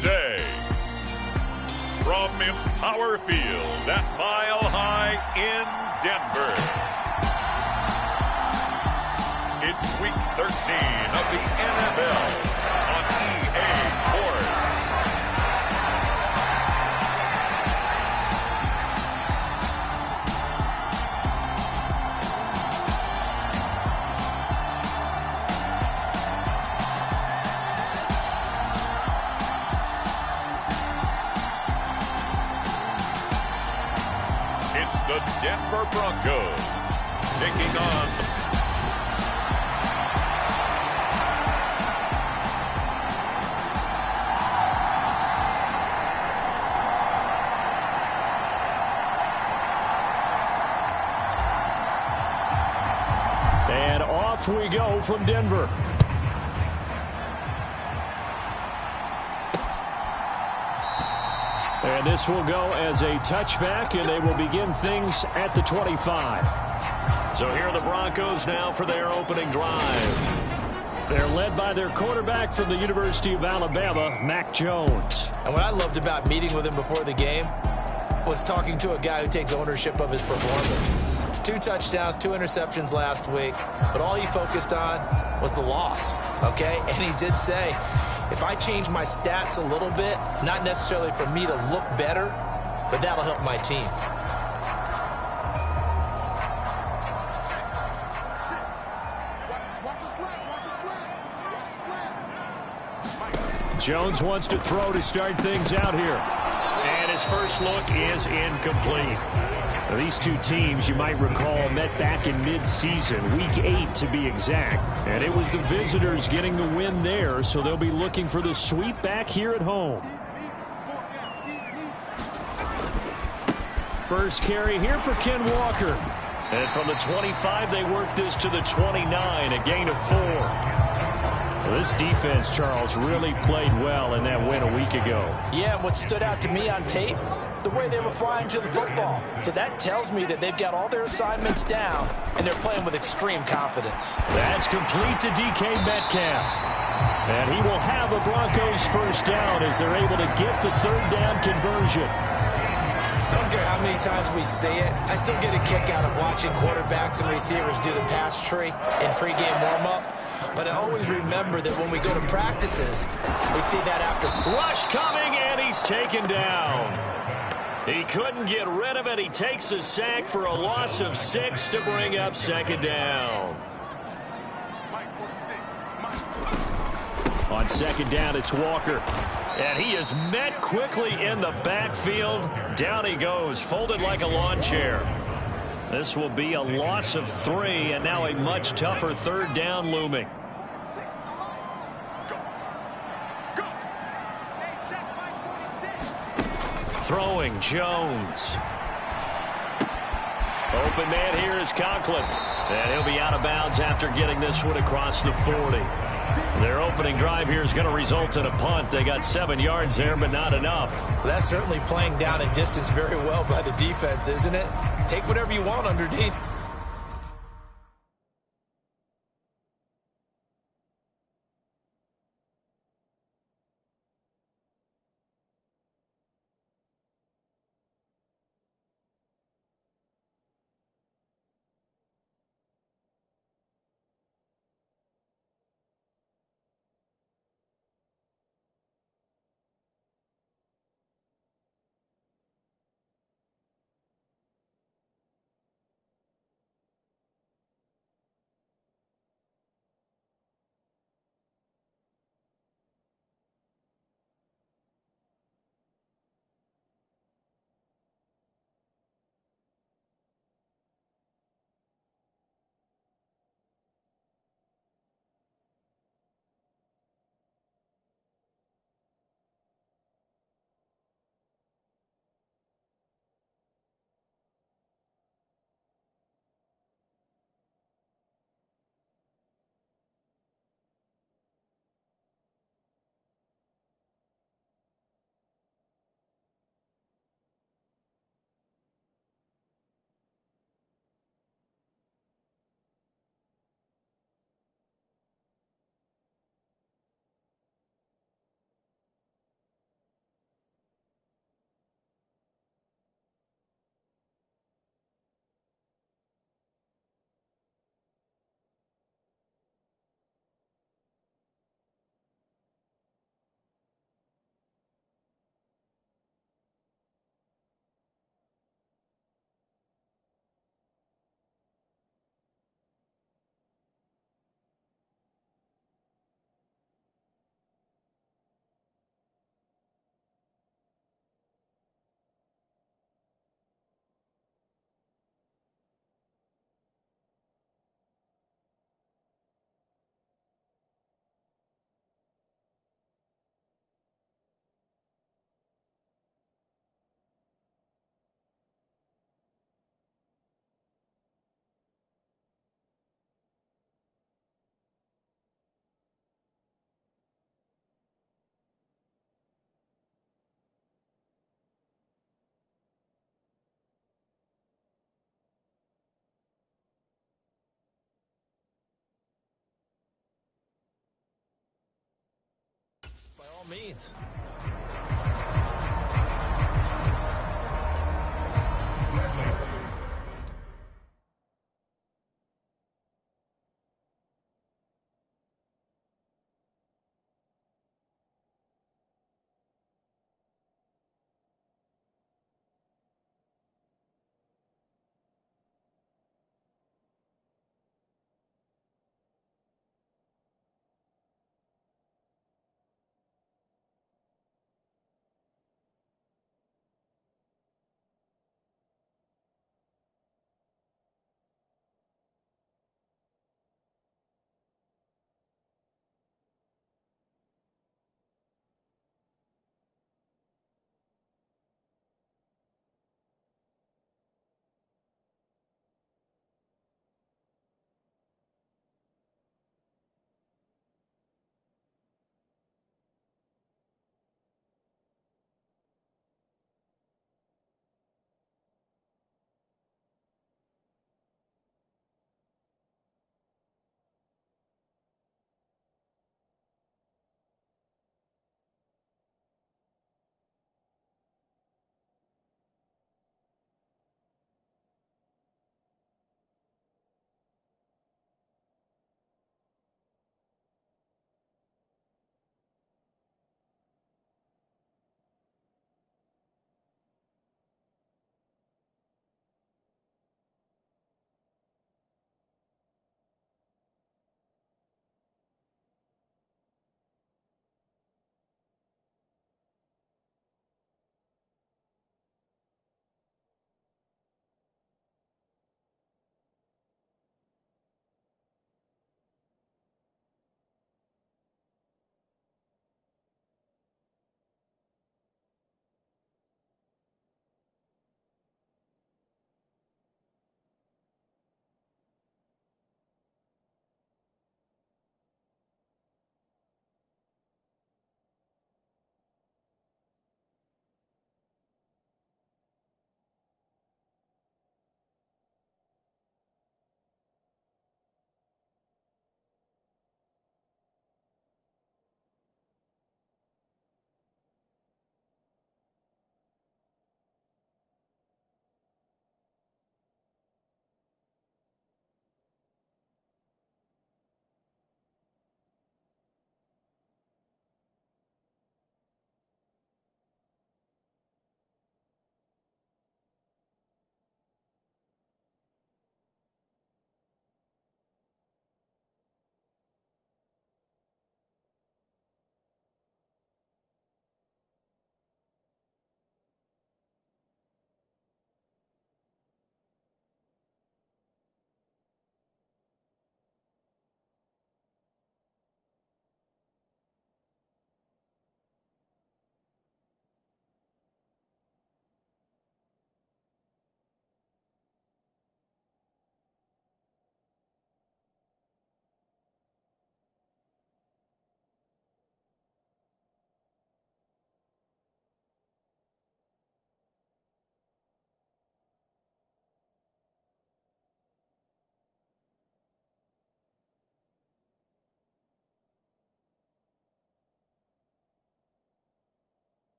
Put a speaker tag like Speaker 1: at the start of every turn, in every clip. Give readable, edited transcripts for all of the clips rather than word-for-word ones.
Speaker 1: today. From Empower Field at Mile High in Denver. It's Week 13 of the NFL on EA Sports. It's the Denver Broncos taking on
Speaker 2: and off we go from Denver. And this will go as a touchback, and they will begin things at the 25. So here are the Broncos now for their opening drive. They're led by their quarterback from the University of Alabama, Mac Jones.
Speaker 3: And what I loved about meeting with him before the game was talking to a guy who takes ownership of his performance. 2 touchdowns, 2 interceptions last week, but all he focused on was the loss, okay? And he did say, if I change my stats a little bit, not necessarily for me to look better, but that'll help my team.
Speaker 2: Jones wants to throw to start things out here. And his first look is incomplete. Now, these two teams, you might recall, met back in mid-season, Week 8 to be exact. And it was the visitors getting the win there, so they'll be looking for the sweep back here at home. First carry here for Ken Walker. And from the 25, they work this to the 29, a gain of 4. Well, this defense, Charles, really played well in that win a week ago.
Speaker 3: Yeah, what stood out to me on tape, the way they were flying to the football. So that tells me that they've got all their assignments down, and they're playing with extreme confidence.
Speaker 2: That's complete to DK Metcalf. And he will have a Broncos first down as they're able to get the third down conversion.
Speaker 3: I don't care how many times we see it. I still get a kick out of watching quarterbacks and receivers do the pass tree in pregame warm-up. But I always remember that when we go to practices, we see that after.
Speaker 2: Rush coming, and he's taken down. He couldn't get rid of it. He takes a sack for a loss of 6 to bring up second down. On second down, it's Walker. And he is met quickly in the backfield. Down he goes, folded like a lawn chair. This will be a loss of 3, and now a much tougher third down looming. Throwing Jones. Open man here is Conklin. And he'll be out of bounds after getting this one across the 40. Their opening drive here is going to result in a punt. They got 7 yards there, but not enough.
Speaker 3: Well, that's certainly playing down and distance very well by the defense, isn't it? Take whatever you want underneath. By all means.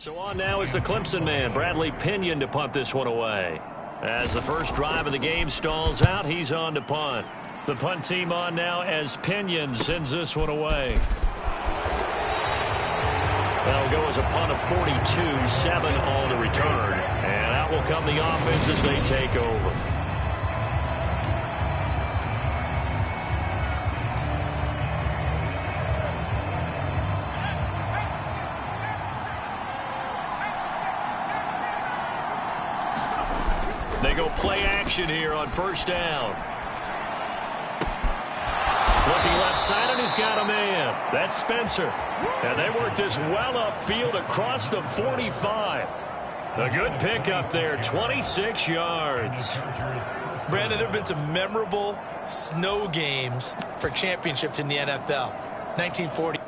Speaker 2: So on now is the Clemson man, Bradley Pinion, to punt this one away. As the first drive of the game stalls out, he's on to punt. The punt team on now as Pinion sends this one away. That'll go as a punt of 42, 7 on the return. And out will come the offense as they take over. They go play action here on first down. Looking left side, and he's got a man. That's Spencer. And they work this well upfield across the 45. A good pickup there, 26 yards.
Speaker 3: Brandon, there have been some memorable snow games for championships in the NFL. 1940.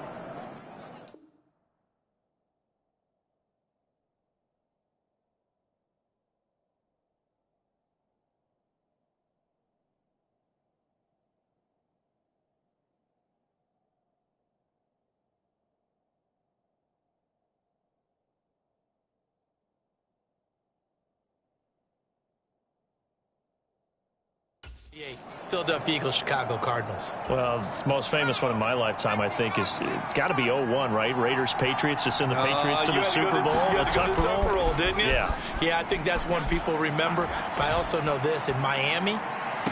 Speaker 3: Philadelphia Eagles, Chicago Cardinals.
Speaker 2: Well, the most famous one in my lifetime, I think, is got to be 0-1, right? Raiders, Patriots, to send the Patriots to the Super Bowl.
Speaker 3: You had to go to the Tuck roll, didn't you?
Speaker 2: Yeah.
Speaker 3: Yeah, I think that's one people remember. But I also know this. In Miami,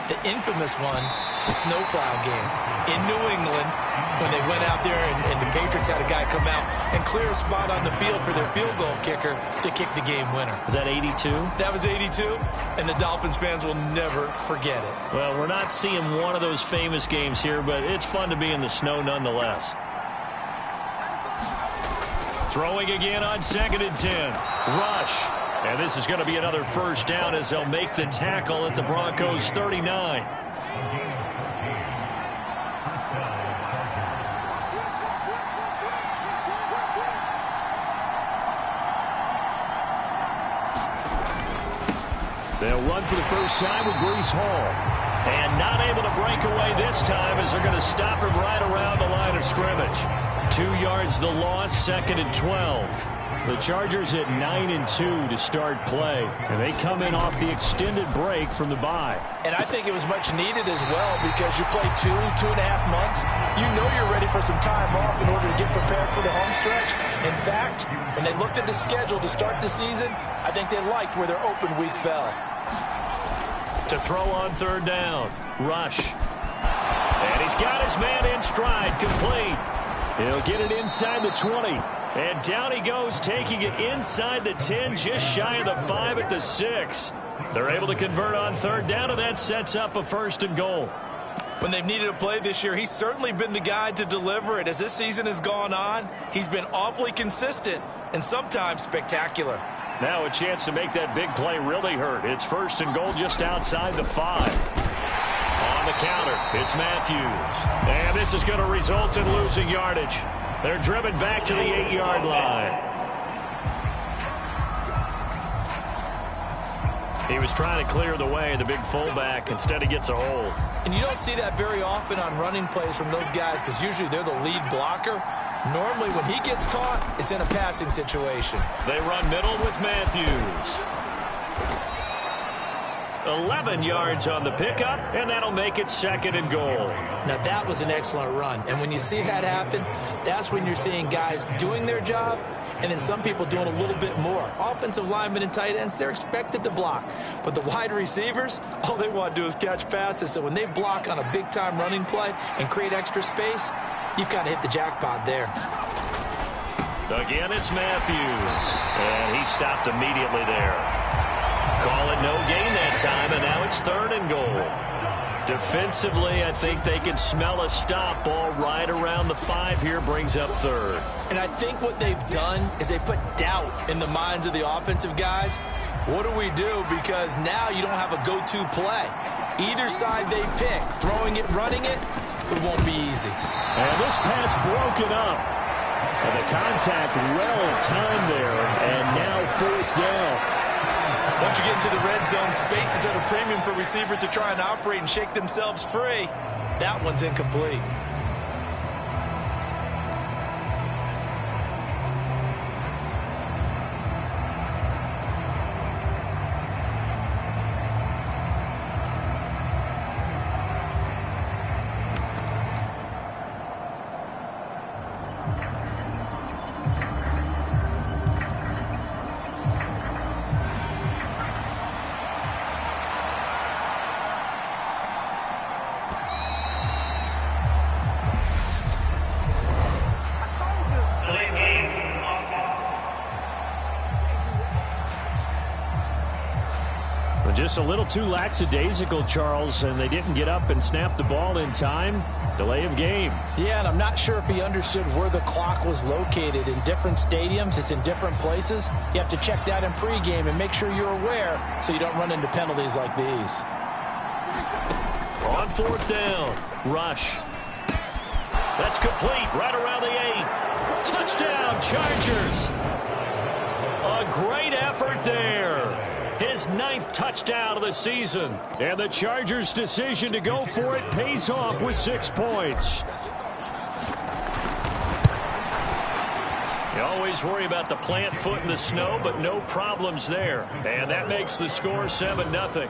Speaker 3: the infamous one, the snowplow game. In New England, when they went out there and the Patriots had a guy come out and clear a spot on the field for their field goal kicker to kick the game winner.
Speaker 2: Is that 82?
Speaker 3: That was 82, and the Dolphins fans will never forget it.
Speaker 2: Well, we're not seeing one of those famous games here, but it's fun to be in the snow nonetheless. Throwing again on 2nd and 10. Rush. And this is going to be another first down as they'll make the tackle at the Broncos' 39. They'll run for the first time with Breece Hall. And not able to break away this time as they're going to stop him right around the line of scrimmage. 2 yards the loss, 2nd and 12. The Chargers at 9-2 to start play. And they come in off the extended break from the bye.
Speaker 3: And I think it was much needed as well because you play 2.5 months. You know you're ready for some time off in order to get prepared for the home stretch. In fact, when they looked at the schedule to start the season, I think they liked where their open week fell.
Speaker 2: To throw on 3rd down. Rush. And he's got his man in stride, complete. He'll get it inside the 20. And down he goes, taking it inside the 10, just shy of the 5 at the 6. They're able to convert on 3rd down, and that sets up a 1st and goal.
Speaker 3: When they've needed a play this year, he's certainly been the guy to deliver it. As this season has gone on, he's been awfully consistent and sometimes spectacular.
Speaker 2: Now a chance to make that big play really hurt. It's 1st and goal just outside the 5. On the counter, it's Matthews. And this is going to result in losing yardage. They're driven back to the 8-yard line. He was trying to clear the way, the big fullback. Instead, he gets a hold.
Speaker 3: And you don't see that very often on running plays from those guys because usually they're the lead blocker. Normally, when he gets caught, it's in a passing situation.
Speaker 2: They run middle with Matthews. 11 yards on the pickup, and that'll make it 2nd and goal.
Speaker 3: Now, that was an excellent run. And when you see that happen, that's when you're seeing guys doing their job and then some people doing a little bit more. Offensive linemen and tight ends, they're expected to block. But the wide receivers, all they want to do is catch passes. So when they block on a big-time running play and create extra space, you've kind of hit the jackpot there.
Speaker 2: Again, it's Matthews. And he stopped immediately there. Call it no gain that time, and now it's 3rd and goal. Defensively, I think they can smell a stop ball right around the 5 here, brings up 3rd.
Speaker 3: And I think what they've done is they put doubt in the minds of the offensive guys. What do we do? Because now you don't have a go-to play. Either side they pick, throwing it, running it, it won't be easy.
Speaker 2: And this pass broken up. And the contact well-timed there, and now 4th down.
Speaker 3: Once you get into the red zone, space is at a premium for receivers to try and operate and shake themselves free. That one's incomplete.
Speaker 2: Just a little too lackadaisical, Charles, and they didn't get up and snap the ball in time. Delay of game.
Speaker 3: Yeah, and I'm not sure if he understood where the clock was located. In different stadiums, it's in different places. You have to check that in pregame and make sure you're aware so you don't run into penalties like these.
Speaker 2: On fourth down, rush. That's complete right around the 8. Touchdown, Chargers. A great effort there. His 9th touchdown of the season. And the Chargers' decision to go for it pays off with 6 points. You always worry about the plant foot in the snow, but no problems there. And that makes the score 7-0.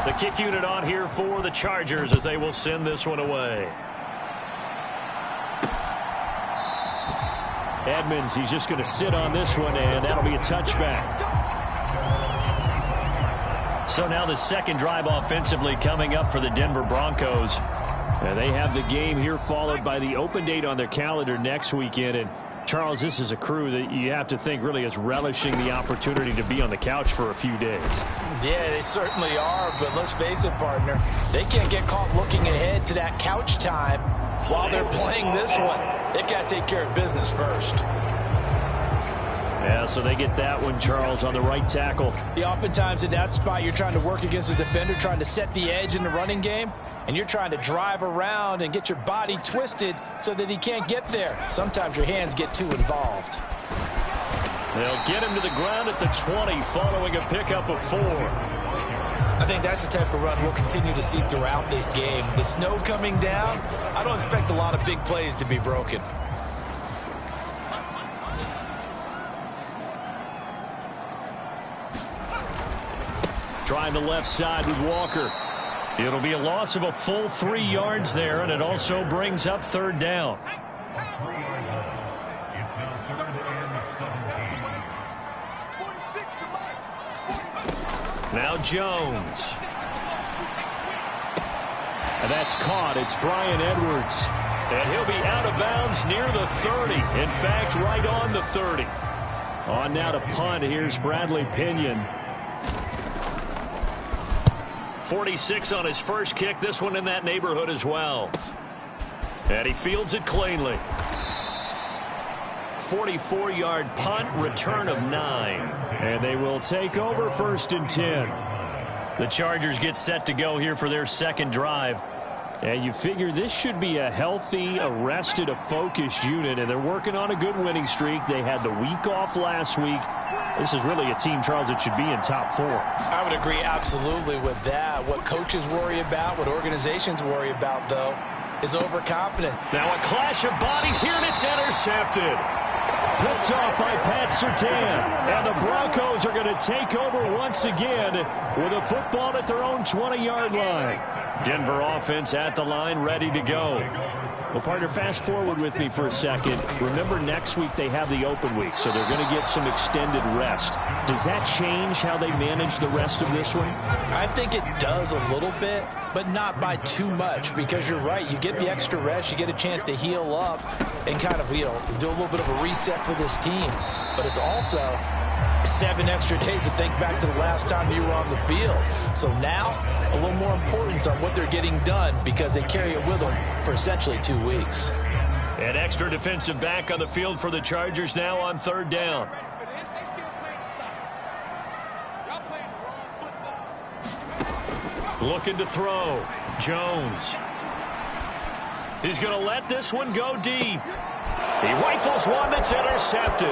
Speaker 2: The kick unit on here for the Chargers as they will send this one away. Edmonds, he's just going to sit on this one, and that'll be a touchback. So now the second drive offensively coming up for the Denver Broncos. And they have the game here followed by the open date on their calendar next weekend. And Charles, this is a crew that you have to think really is relishing the opportunity to be on the couch for a few days.
Speaker 3: Yeah, they certainly are, but let's face it, partner, they can't get caught looking ahead to that couch time while they're playing this one. They've got to take care of business first.
Speaker 2: Yeah, so they get that one, Charles, on the right tackle.
Speaker 3: Yeah, oftentimes in that spot, you're trying to work against a defender, trying to set the edge in the running game, and you're trying to drive around and get your body twisted so that he can't get there. Sometimes your hands get too involved.
Speaker 2: They'll get him to the ground at the 20 following a pickup of 4.
Speaker 3: I think that's the type of run we'll continue to see throughout this game. The snow coming down, I don't expect a lot of big plays to be broken.
Speaker 2: Trying the left side with Walker. It'll be a loss of a full 3 yards there, and it also brings up third down. Now Jones. And that's caught. It's Bryan Edwards. And he'll be out of bounds near the 30. In fact, right on the 30. On now to punt. Here's Bradley Pinion. 46 on his first kick. This one in that neighborhood as well. And he fields it cleanly. 44-yard punt, return of 9. And they will take over 1st and 10. The Chargers get set to go here for their second drive. And you figure this should be a healthy, a rested, a focused unit. And they're working on a good winning streak. They had the week off last week. This is really a team, Charles, that should be in top 4.
Speaker 3: I would agree absolutely with that. What coaches worry about, what organizations worry about, though, is overconfidence.
Speaker 2: Now a clash of bodies here, and it's intercepted. Picked off by Pat Surtain. And the Broncos are going to take over once again with a football at their own 20-yard line. Denver offense at the line, ready to go. Well, partner, fast forward with me for a second. Remember, next week they have the open week, so they're going to get some extended rest. Does that change how they manage the rest of this one?
Speaker 3: I think it does a little bit, but not by too much, because you're right. You get the extra rest. You get a chance to heal up and kind of, do a little bit of a reset for this team. But it's also 7 extra days to think back to the last time you were on the field. So now, a little more importance on what they're getting done because they carry it with them for essentially 2 weeks.
Speaker 2: An extra defensive back on the field for the Chargers now on 3rd down. Looking to throw. Jones. He's going to let this one go deep. He rifles one that's intercepted.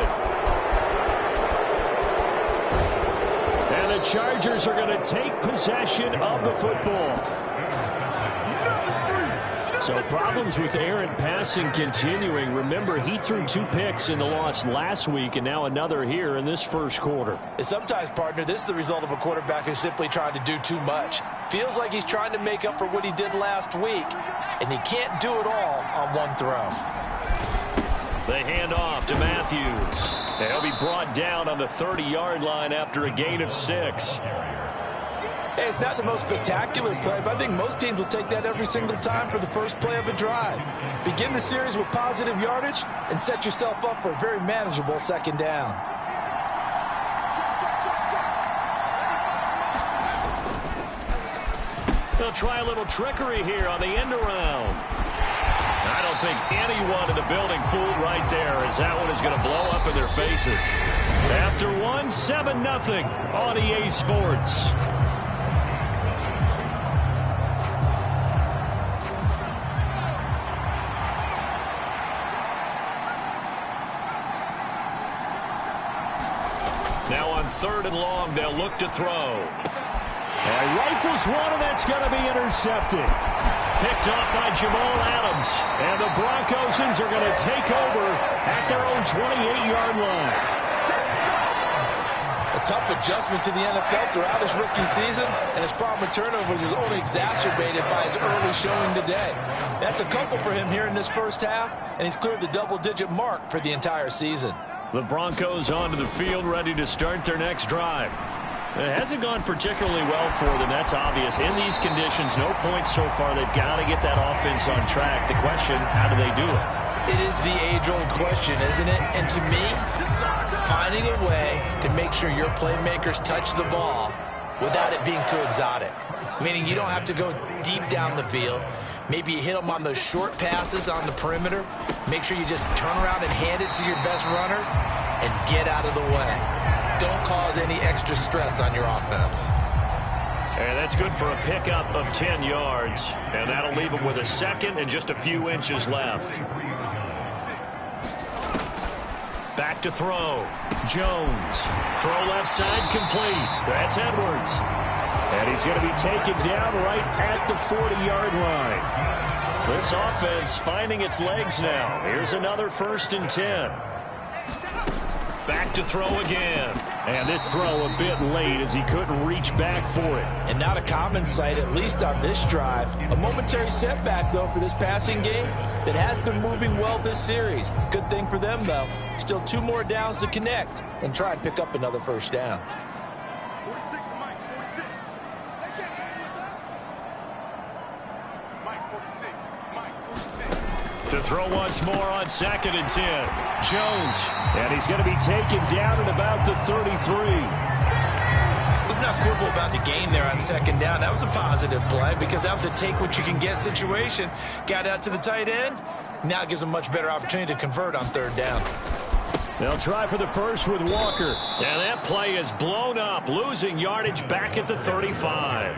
Speaker 2: And the Chargers are going to take possession of the football. So problems with Aaron passing continuing. Remember, he threw 2 picks in the loss last week and now another here in this first quarter.
Speaker 3: And sometimes, partner, this is the result of a quarterback who's simply trying to do too much. Feels like he's trying to make up for what he did last week, and he can't do it all on one throw.
Speaker 2: They hand off to Matthews. And he'll be brought down on the 30-yard line after a gain of 6.
Speaker 3: Hey, it's not the most spectacular play, but I think most teams will take that every single time for the first play of a drive. Begin the series with positive yardage and set yourself up for a very manageable 2nd down.
Speaker 2: They'll try a little trickery here on the end around. I don't think anyone in the building fooled right there, as that one is going to blow up in their faces. After one, 7-0 on EA Sports. Now on 3rd and long, they'll look to throw. And rifles one, and that's going to be intercepted. Picked off by Jamal Adams. And the Broncos are going to take over at their own 28-yard line.
Speaker 3: A tough adjustment to the NFL throughout his rookie season, and his problem with turnovers is only exacerbated by his early showing today. That's a couple for him here in this first half, and he's cleared the double-digit mark for the entire season.
Speaker 2: The Broncos onto the field, ready to start their next drive. It hasn't gone particularly well for them, that's obvious. In these conditions, no points so far. They've got to get that offense on track. The question, how do they do it?
Speaker 3: It is the age-old question, isn't it? And to me, finding a way to make sure your playmakers touch the ball without it being too exotic. Meaning you don't have to go deep down the field. Maybe you hit them on those short passes on the perimeter. Make sure you just turn around and hand it to your best runner and get out of the way. Don't cause any extra stress on your offense.
Speaker 2: And that's good for a pickup of 10 yards. And that'll leave them with a 2nd and just a few inches left. Back to throw. Jones. Throw left side complete. That's Edwards. And he's going to be taken down right at the 40-yard line. This offense finding its legs now. Here's another 1st and 10. Back to throw again. And this throw a bit late as he couldn't reach back for it.
Speaker 3: And not a common sight, at least on this drive. A momentary setback, though, for this passing game that has been moving well this series. Good thing for them, though. Still 2 more downs to connect and try and pick up another 1st down.
Speaker 2: To throw once more on 2nd and 10. Jones. And he's going to be taken down at about the 33.
Speaker 3: Let's not quibble about the gain there on 2nd down. That was a positive play because that was a take-what-you-can-get situation. Got out to the tight end. Now it gives them a much better opportunity to convert on 3rd down.
Speaker 2: They'll try for the first with Walker. And that play is blown up, losing yardage back at the 35.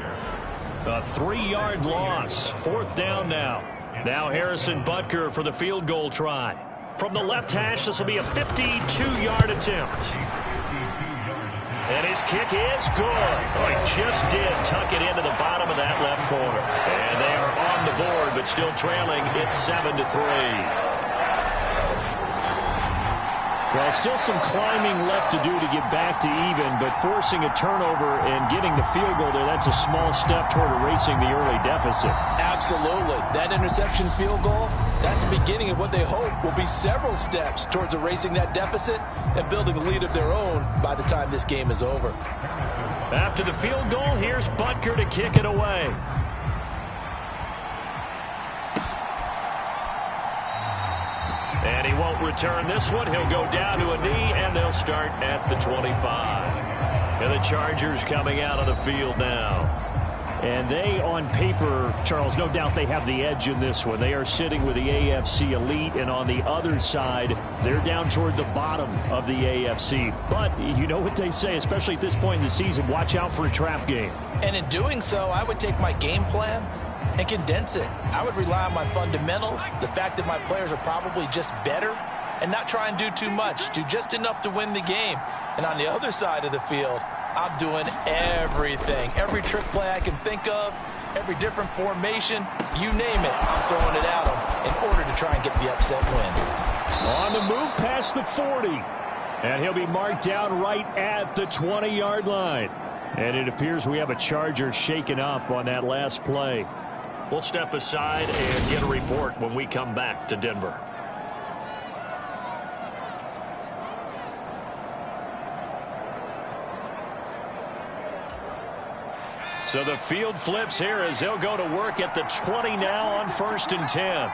Speaker 2: A 3-yard loss. 4th down now. Now Harrison Butker for the field goal try. From the left hash, this will be a 52-yard attempt. And his kick is good. Oh, he just did tuck it into the bottom of that left corner. And they are on the board, but still trailing. It's 7-3. Well, still some climbing left to do to get back to even, but forcing a turnover and getting the field goal there, that's a small step toward erasing the early deficit.
Speaker 3: Absolutely. That interception field goal, that's the beginning of what they hope will be several steps towards erasing that deficit and building a lead of their own by the time this game is over.
Speaker 2: After the field goal, here's Butker to kick it away. And he won't return this one. He'll go down to a knee, and they'll start at the 25. And the Chargers coming out of the field now. And they, on paper, Charles, no doubt they have the edge in this one. They are sitting with the AFC elite, and on the other side, they're down toward the bottom of the AFC. But you know what they say, especially at this point in the season, watch out for a trap game.
Speaker 3: And in doing so, I would take my game plan and condense it. I would rely on my fundamentals, the fact that my players are probably just better, and not try and do too much, do just enough to win the game. And on the other side of the field, I'm doing everything. Every trick play I can think of, every different formation, you name it, I'm throwing it at them in order to try and get the upset win.
Speaker 2: On the move past the 40. And he'll be marked down right at the 20-yard line. And it appears we have a Charger shaken up on that last play. We'll step aside and get a report when we come back to Denver. So the field flips here as they'll go to work at the 20 now on 1st and 10.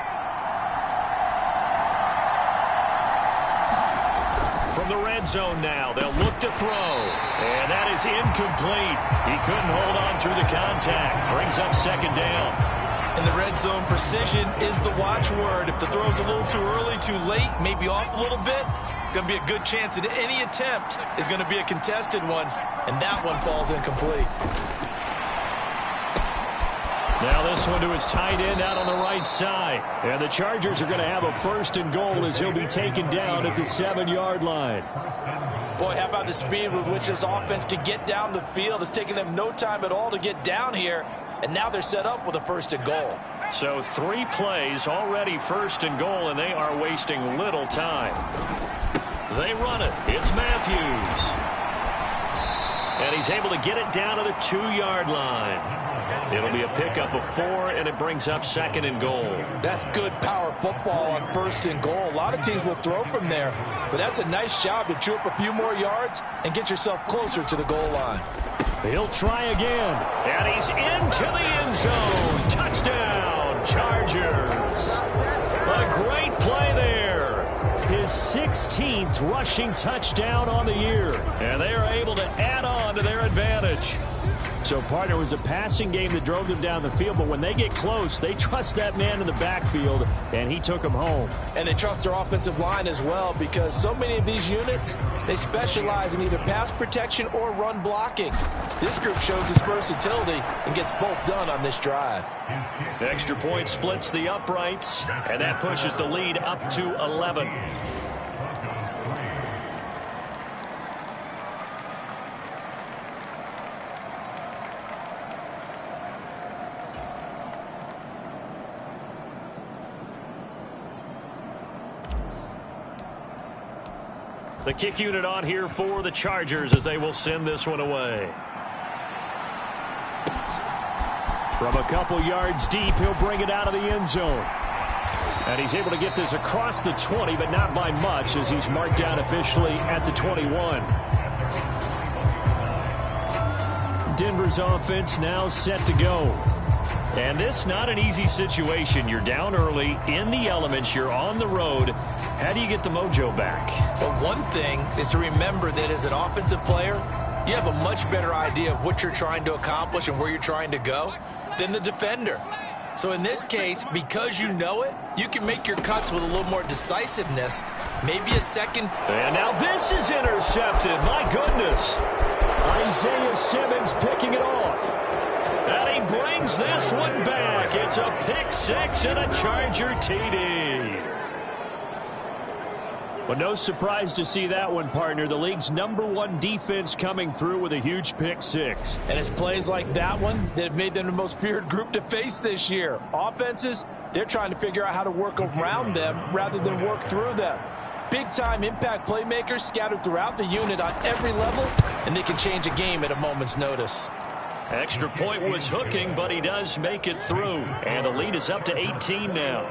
Speaker 2: From the red zone now, they'll look to throw. And that is incomplete. He couldn't hold on through the contact. Brings up 2nd down.
Speaker 3: In the red zone, precision is the watchword. If the throw's a little too early, too late, maybe off a little bit, going to be a good chance that any attempt is going to be a contested one, and that one falls incomplete.
Speaker 2: Now this one to his tight end out on the right side. And the Chargers are going to have a 1st and goal as he'll be taken down at the 7-yard line.
Speaker 3: Boy, how about the speed with which this offense can get down the field? It's taken them no time at all to get down here. And now they're set up with a 1st and goal.
Speaker 2: So 3 plays already 1st and goal, and they are wasting little time. They run it. It's Matthews. And he's able to get it down to the 2-yard line. It'll be a pickup of 4, and it brings up 2nd and goal.
Speaker 3: That's good power football on 1st and goal. A lot of teams will throw from there, but that's a nice job to chew up a few more yards and get yourself closer to the goal line.
Speaker 2: He'll try again, and he's into the end zone. Touchdown, Chargers. A great play there. His 16th rushing touchdown on the year, and they are able to add on to their advantage. So, partner, it was a passing game that drove them down the field, but when they get close, they trust that man in the backfield, and he took them home.
Speaker 3: And they trust their offensive line as well, because so many of these units, they specialize in either pass protection or run blocking. This group shows its versatility and gets both done on this drive.
Speaker 2: The extra point splits the uprights, and that pushes the lead up to 11. The kick unit on here for the Chargers as they will send this one away. From a couple yards deep, he'll bring it out of the end zone. And he's able to get this across the 20, but not by much as he's marked down officially at the 21. Denver's offense now set to go. And this not an easy situation. You're down early, in the elements, you're on the road. How do you get the mojo back?
Speaker 3: Well, one thing is to remember that as an offensive player, you have a much better idea of what you're trying to accomplish and where you're trying to go than the defender. So in this case, because you know it, you can make your cuts with a little more decisiveness, maybe a second.
Speaker 2: And now this is intercepted. My goodness. Isaiah Simmons picking it off. And he brings this one back. It's a pick 6 and a Charger TD. But no surprise to see that one, partner. The league's #1 defense coming through with a huge pick 6.
Speaker 3: And it's plays like that one that have made them the most feared group to face this year. Offenses, they're trying to figure out how to work around them rather than work through them. Big-time impact playmakers scattered throughout the unit on every level, and they can change a game at a moment's notice.
Speaker 2: Extra point was hooking, but he does make it through. And the lead is up to 18 now.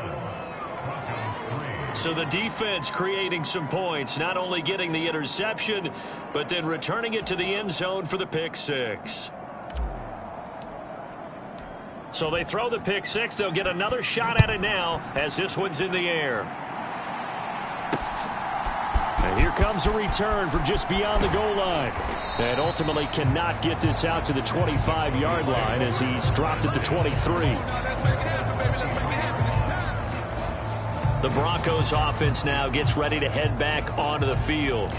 Speaker 2: So the defense creating some points, not only getting the interception, but then returning it to the end zone for the pick 6. So they throw the pick 6. They'll get another shot at it now as this one's in the air. comes a return from just beyond the goal line. And ultimately cannot get this out to the 25-yard line as he's dropped at the 23. The Broncos offense now gets ready to head back onto the field.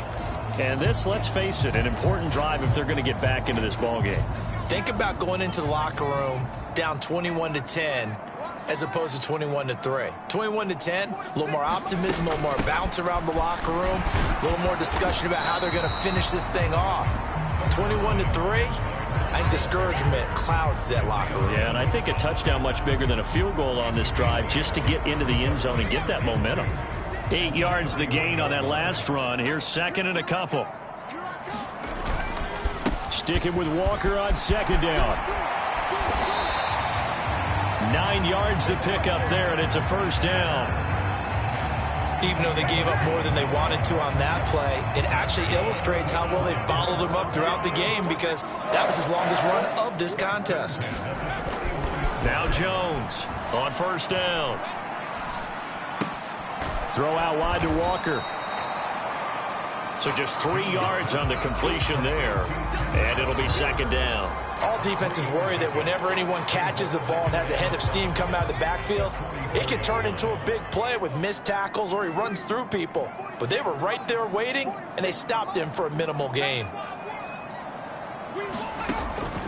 Speaker 2: And this, let's face it, an important drive if they're going to get back into this ballgame.
Speaker 3: Think about going into the locker room down 21-10 as opposed to 21-3. 21-10, a little more optimism, a little more bounce around the locker room, a little more discussion about how they're going to finish this thing off. 21-3, I think discouragement clouds that locker room.
Speaker 2: Yeah, and I think a touchdown much bigger than a field goal on this drive just to get into the end zone and get that momentum. 8 yards the gain on that last run. Here's second and a couple. Sticking with Walker on second down. 9 yards to pick up there, and it's a first down.
Speaker 3: Even though they gave up more than they wanted to on that play, it actually illustrates how well they bottled them up throughout the game because that was his longest run of this contest.
Speaker 2: Now Jones on first down. Throw out wide to Walker. So just 3 yards on the completion there, and it'll be second down.
Speaker 3: All defenses worry that whenever anyone catches the ball and has a head of steam come out of the backfield, it can turn into a big play with missed tackles or he runs through people. But they were right there waiting, and they stopped him for a minimal gain.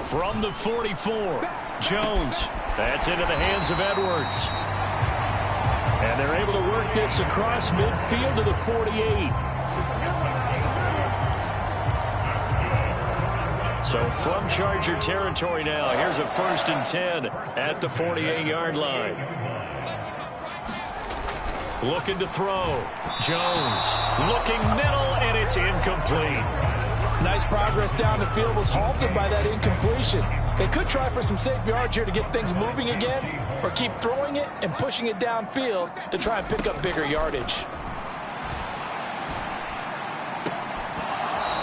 Speaker 2: From the 44, Jones. That's into the hands of Edwards. And they're able to work this across midfield to the 48. So from Charger territory now, here's a 1st and 10 at the 48-yard line. Looking to throw. Jones looking middle, and it's incomplete.
Speaker 4: Nice progress down the field was halted by that incompletion. They could try for some safe yards here to get things moving again, or keep throwing it and pushing it downfield to try and pick up bigger yardage.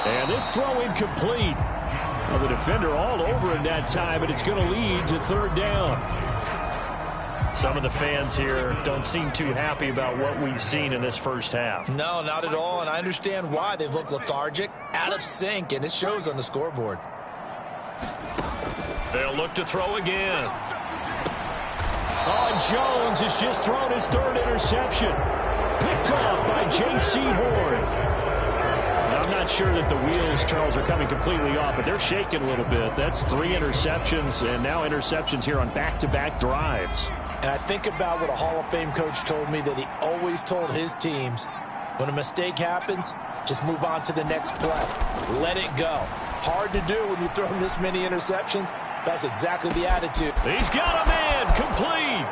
Speaker 2: And this throw incomplete. Well, the defender all over him that time, and it's going to lead to third down. Some of the fans here don't seem too happy about what we've seen in this first half.
Speaker 3: No, not at all, and I understand why. They've looked lethargic, out of sync, and it shows on the scoreboard.
Speaker 2: They'll look to throw again. Oh, Jones has just thrown his 3rd interception. Picked off by J.C. Horn. I'm not sure that the wheels, Charles, are coming completely off, but they're shaking a little bit. That's 3 interceptions, and now interceptions here on back-to-back drives.
Speaker 4: And I think about what a Hall of Fame coach told me that he always told his teams, when a mistake happens, just move on to the next play. Let it go. Hard to do when you throw this many interceptions. That's exactly the attitude.
Speaker 2: He's got a man complete,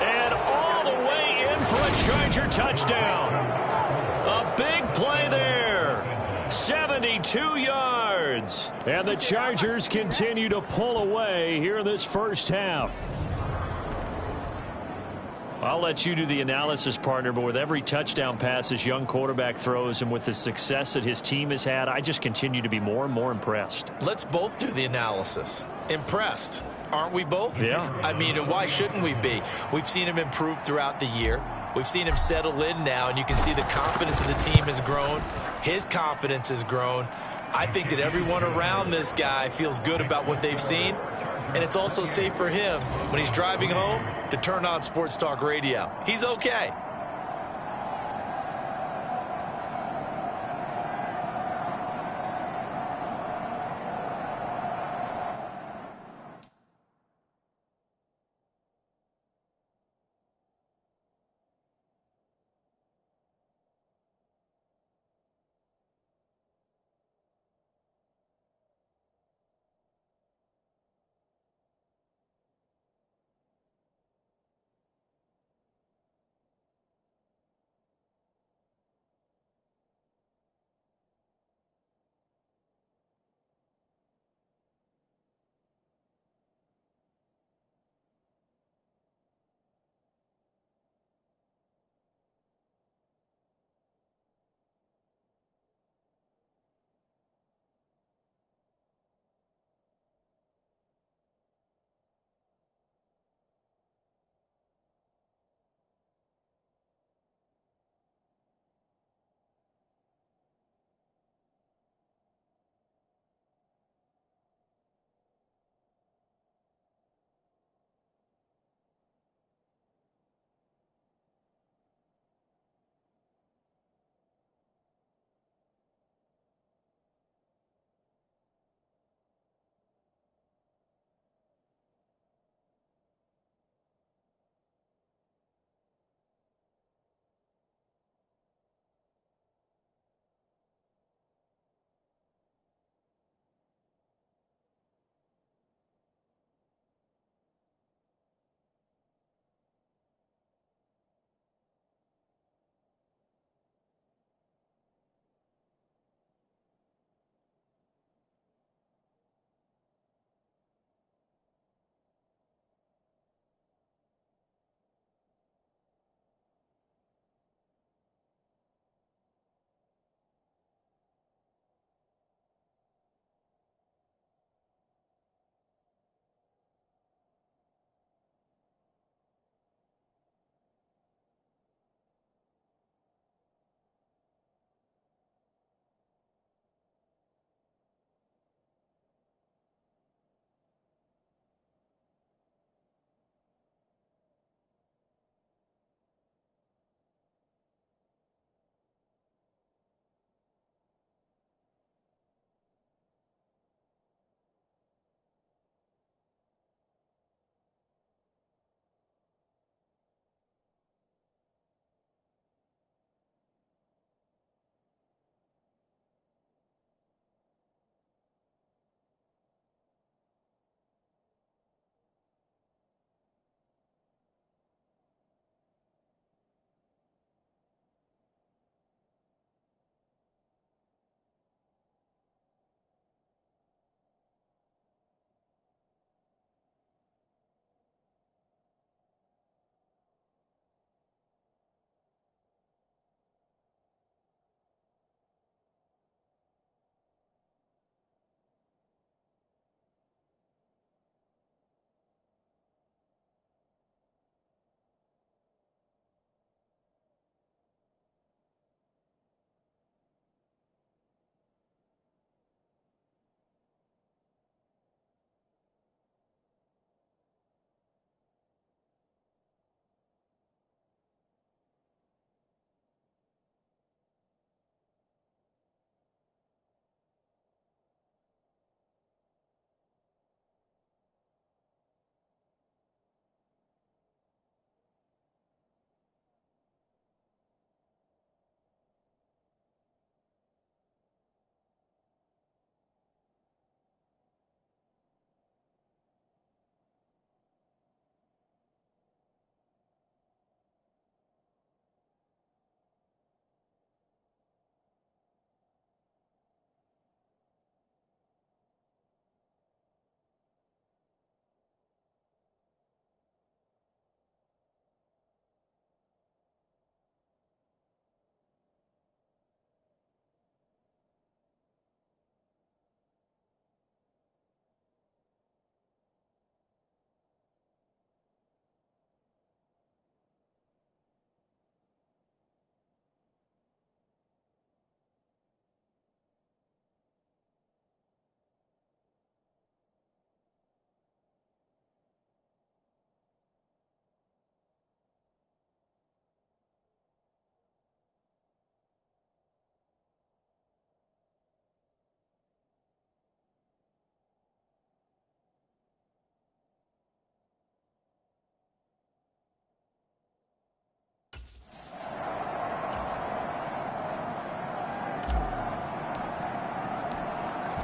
Speaker 2: and all the way in for a Charger touchdown. A big play there. 72 yards. And the Chargers continue to pull away here in this first half. I'll let you do the analysis, partner, but with every touchdown pass this young quarterback throws and with the success that his team has had, I just continue to be more and more impressed.
Speaker 3: Let's both do the analysis. Impressed. Aren't we both?
Speaker 2: Yeah.
Speaker 3: I mean, and why shouldn't we be? We've seen him improve throughout the year. We've seen him settle in now, and you can see the confidence of the team has grown. His confidence has grown. I think that everyone around this guy feels good about what they've seen, and it's also safe for him when he's driving home to turn on Sports Talk Radio. He's okay.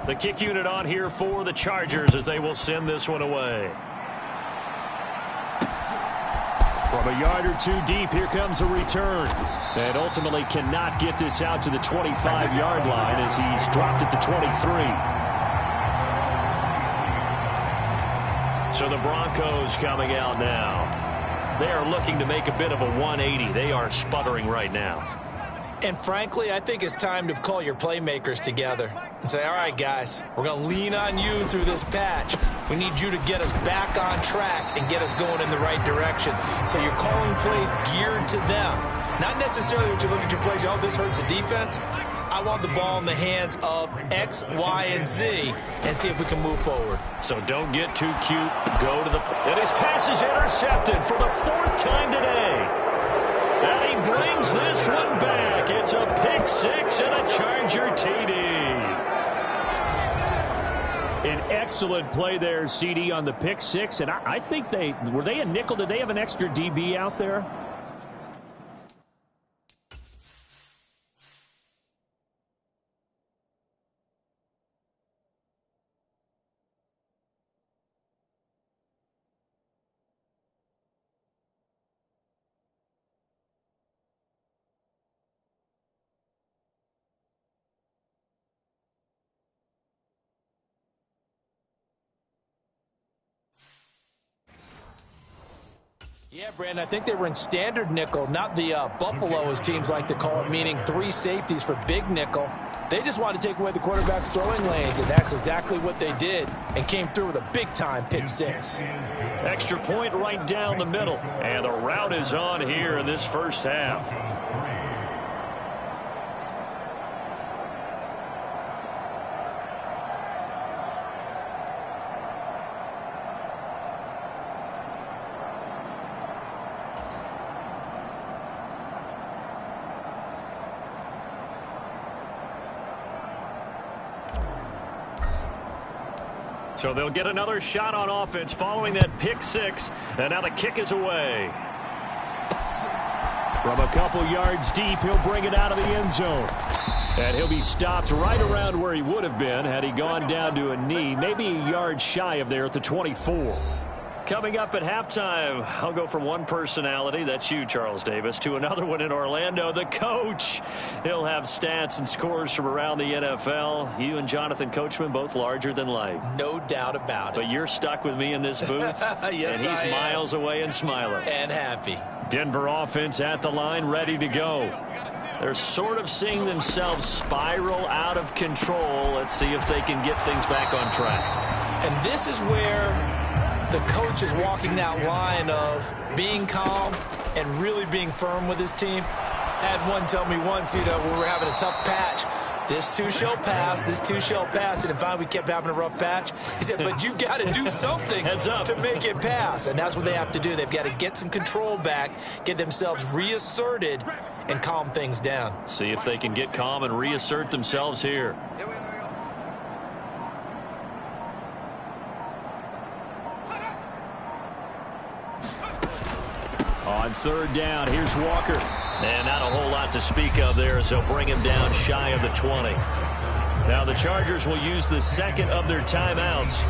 Speaker 2: The kick unit on here for the Chargers as they will send this one away. From a yard or two deep, here comes a return. And ultimately cannot get this out to the 25-yard line as he's dropped at the 23. So the Broncos coming out now. They are looking to make a bit of a 180. They are sputtering right now.
Speaker 3: And frankly, I think it's time to call your playmakers together and say, all right, guys, we're going to lean on you through this patch. We need you to get us back on track and get us going in the right direction. So you're calling plays geared to them. Not necessarily when you look at your plays, oh, this hurts the defense. I want the ball in the hands of X, Y, and Z and see if we can move forward.
Speaker 2: So don't get too cute. Go to the... And his pass is intercepted for the 4th time today. And he brings this one back. It's a pick 6 and a Charger TD. An excellent play there, CD, on the pick 6. And I think were they a nickel? Did they have an extra DB out there?
Speaker 4: Yeah, Brandon, I think they were in standard nickel, not the Buffalo, as teams like to call it, meaning 3 safeties for big nickel. They just wanted to take away the quarterback's throwing lanes, and that's exactly what they did and came through with a big-time pick 6.
Speaker 2: Extra point right down the middle, and the route is on here in this first half. So they'll get another shot on offense following that pick 6. And now the kick is away. From a couple yards deep, he'll bring it out of the end zone. And he'll be stopped right around where he would have been had he gone down to a knee, maybe a yard shy of there at the 24. Coming up at halftime, I'll go from one personality, that's you, Charles Davis, to another one in Orlando, the coach. He'll have stats and scores from around the NFL. You and Jonathan Coachman, both larger than life.
Speaker 3: No doubt about it.
Speaker 2: But you're stuck with me in this booth,
Speaker 3: yes,
Speaker 2: and he's miles away and smiling.
Speaker 3: And happy.
Speaker 2: Denver offense at the line, ready to go. They're sort of seeing themselves spiral out of control. Let's see if they can get things back on track.
Speaker 3: And this is where the coach is walking that line of being calm and really being firm with his team. I had one tell me once, when we were having a tough patch, this too shall pass, this too shall pass. And finally, we kept having a rough patch. He said, but you got to do something to make it pass. And that's what they have to do. They've got to get some control back, get themselves reasserted, and calm things down.
Speaker 2: See if they can get calm and reassert themselves here. On 3rd down, here's Walker. And not a whole lot to speak of there as they'll bring him down shy of the 20. Now the Chargers will use the second of their timeouts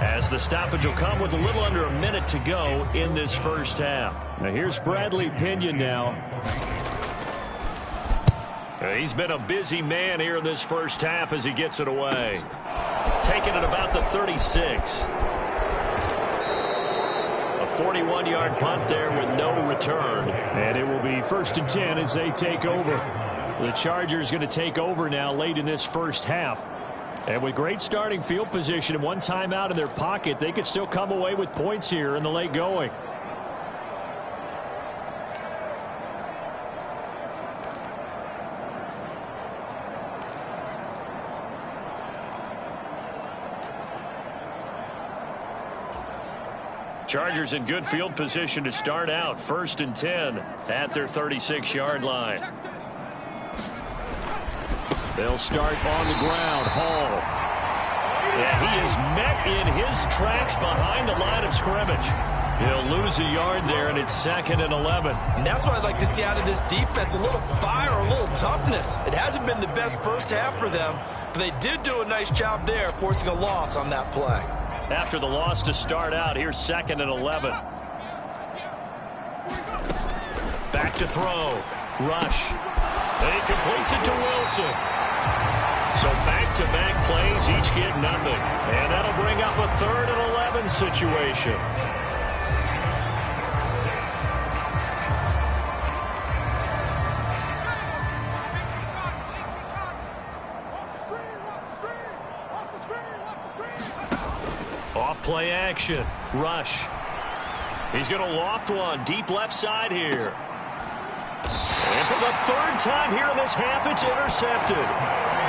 Speaker 2: as the stoppage will come with a little under a minute to go in this first half. Now here's Bradley Pinion now. He's been a busy man here in this first half as he gets it away. Taking it about the 36. 41-yard punt there with no return. And it will be 1st and 10 as they take over. The Chargers going to take over now late in this first half. And with great starting field position and one timeout in their pocket, they could still come away with points here in the late going. Chargers in good field position to start out. 1st and 10 at their 36-yard line. They'll start on the ground. Hall. And he is met in his tracks behind the line of scrimmage. He'll lose a yard there, and it's 2nd and 11.
Speaker 3: And that's what I'd like to see out of this defense, a little fire, a little toughness. It hasn't been the best first half for them, but they did do a nice job there, forcing a loss on that play.
Speaker 2: After the loss to start out, here's 2nd and 11. Back to throw. Rush. And he completes it to Wilson. So back-to-back plays, each get nothing. And that'll bring up a 3rd and 11 situation. Off-play action. Rush. He's going to loft one. Deep left side here. And for the 3rd time here in this half, it's intercepted.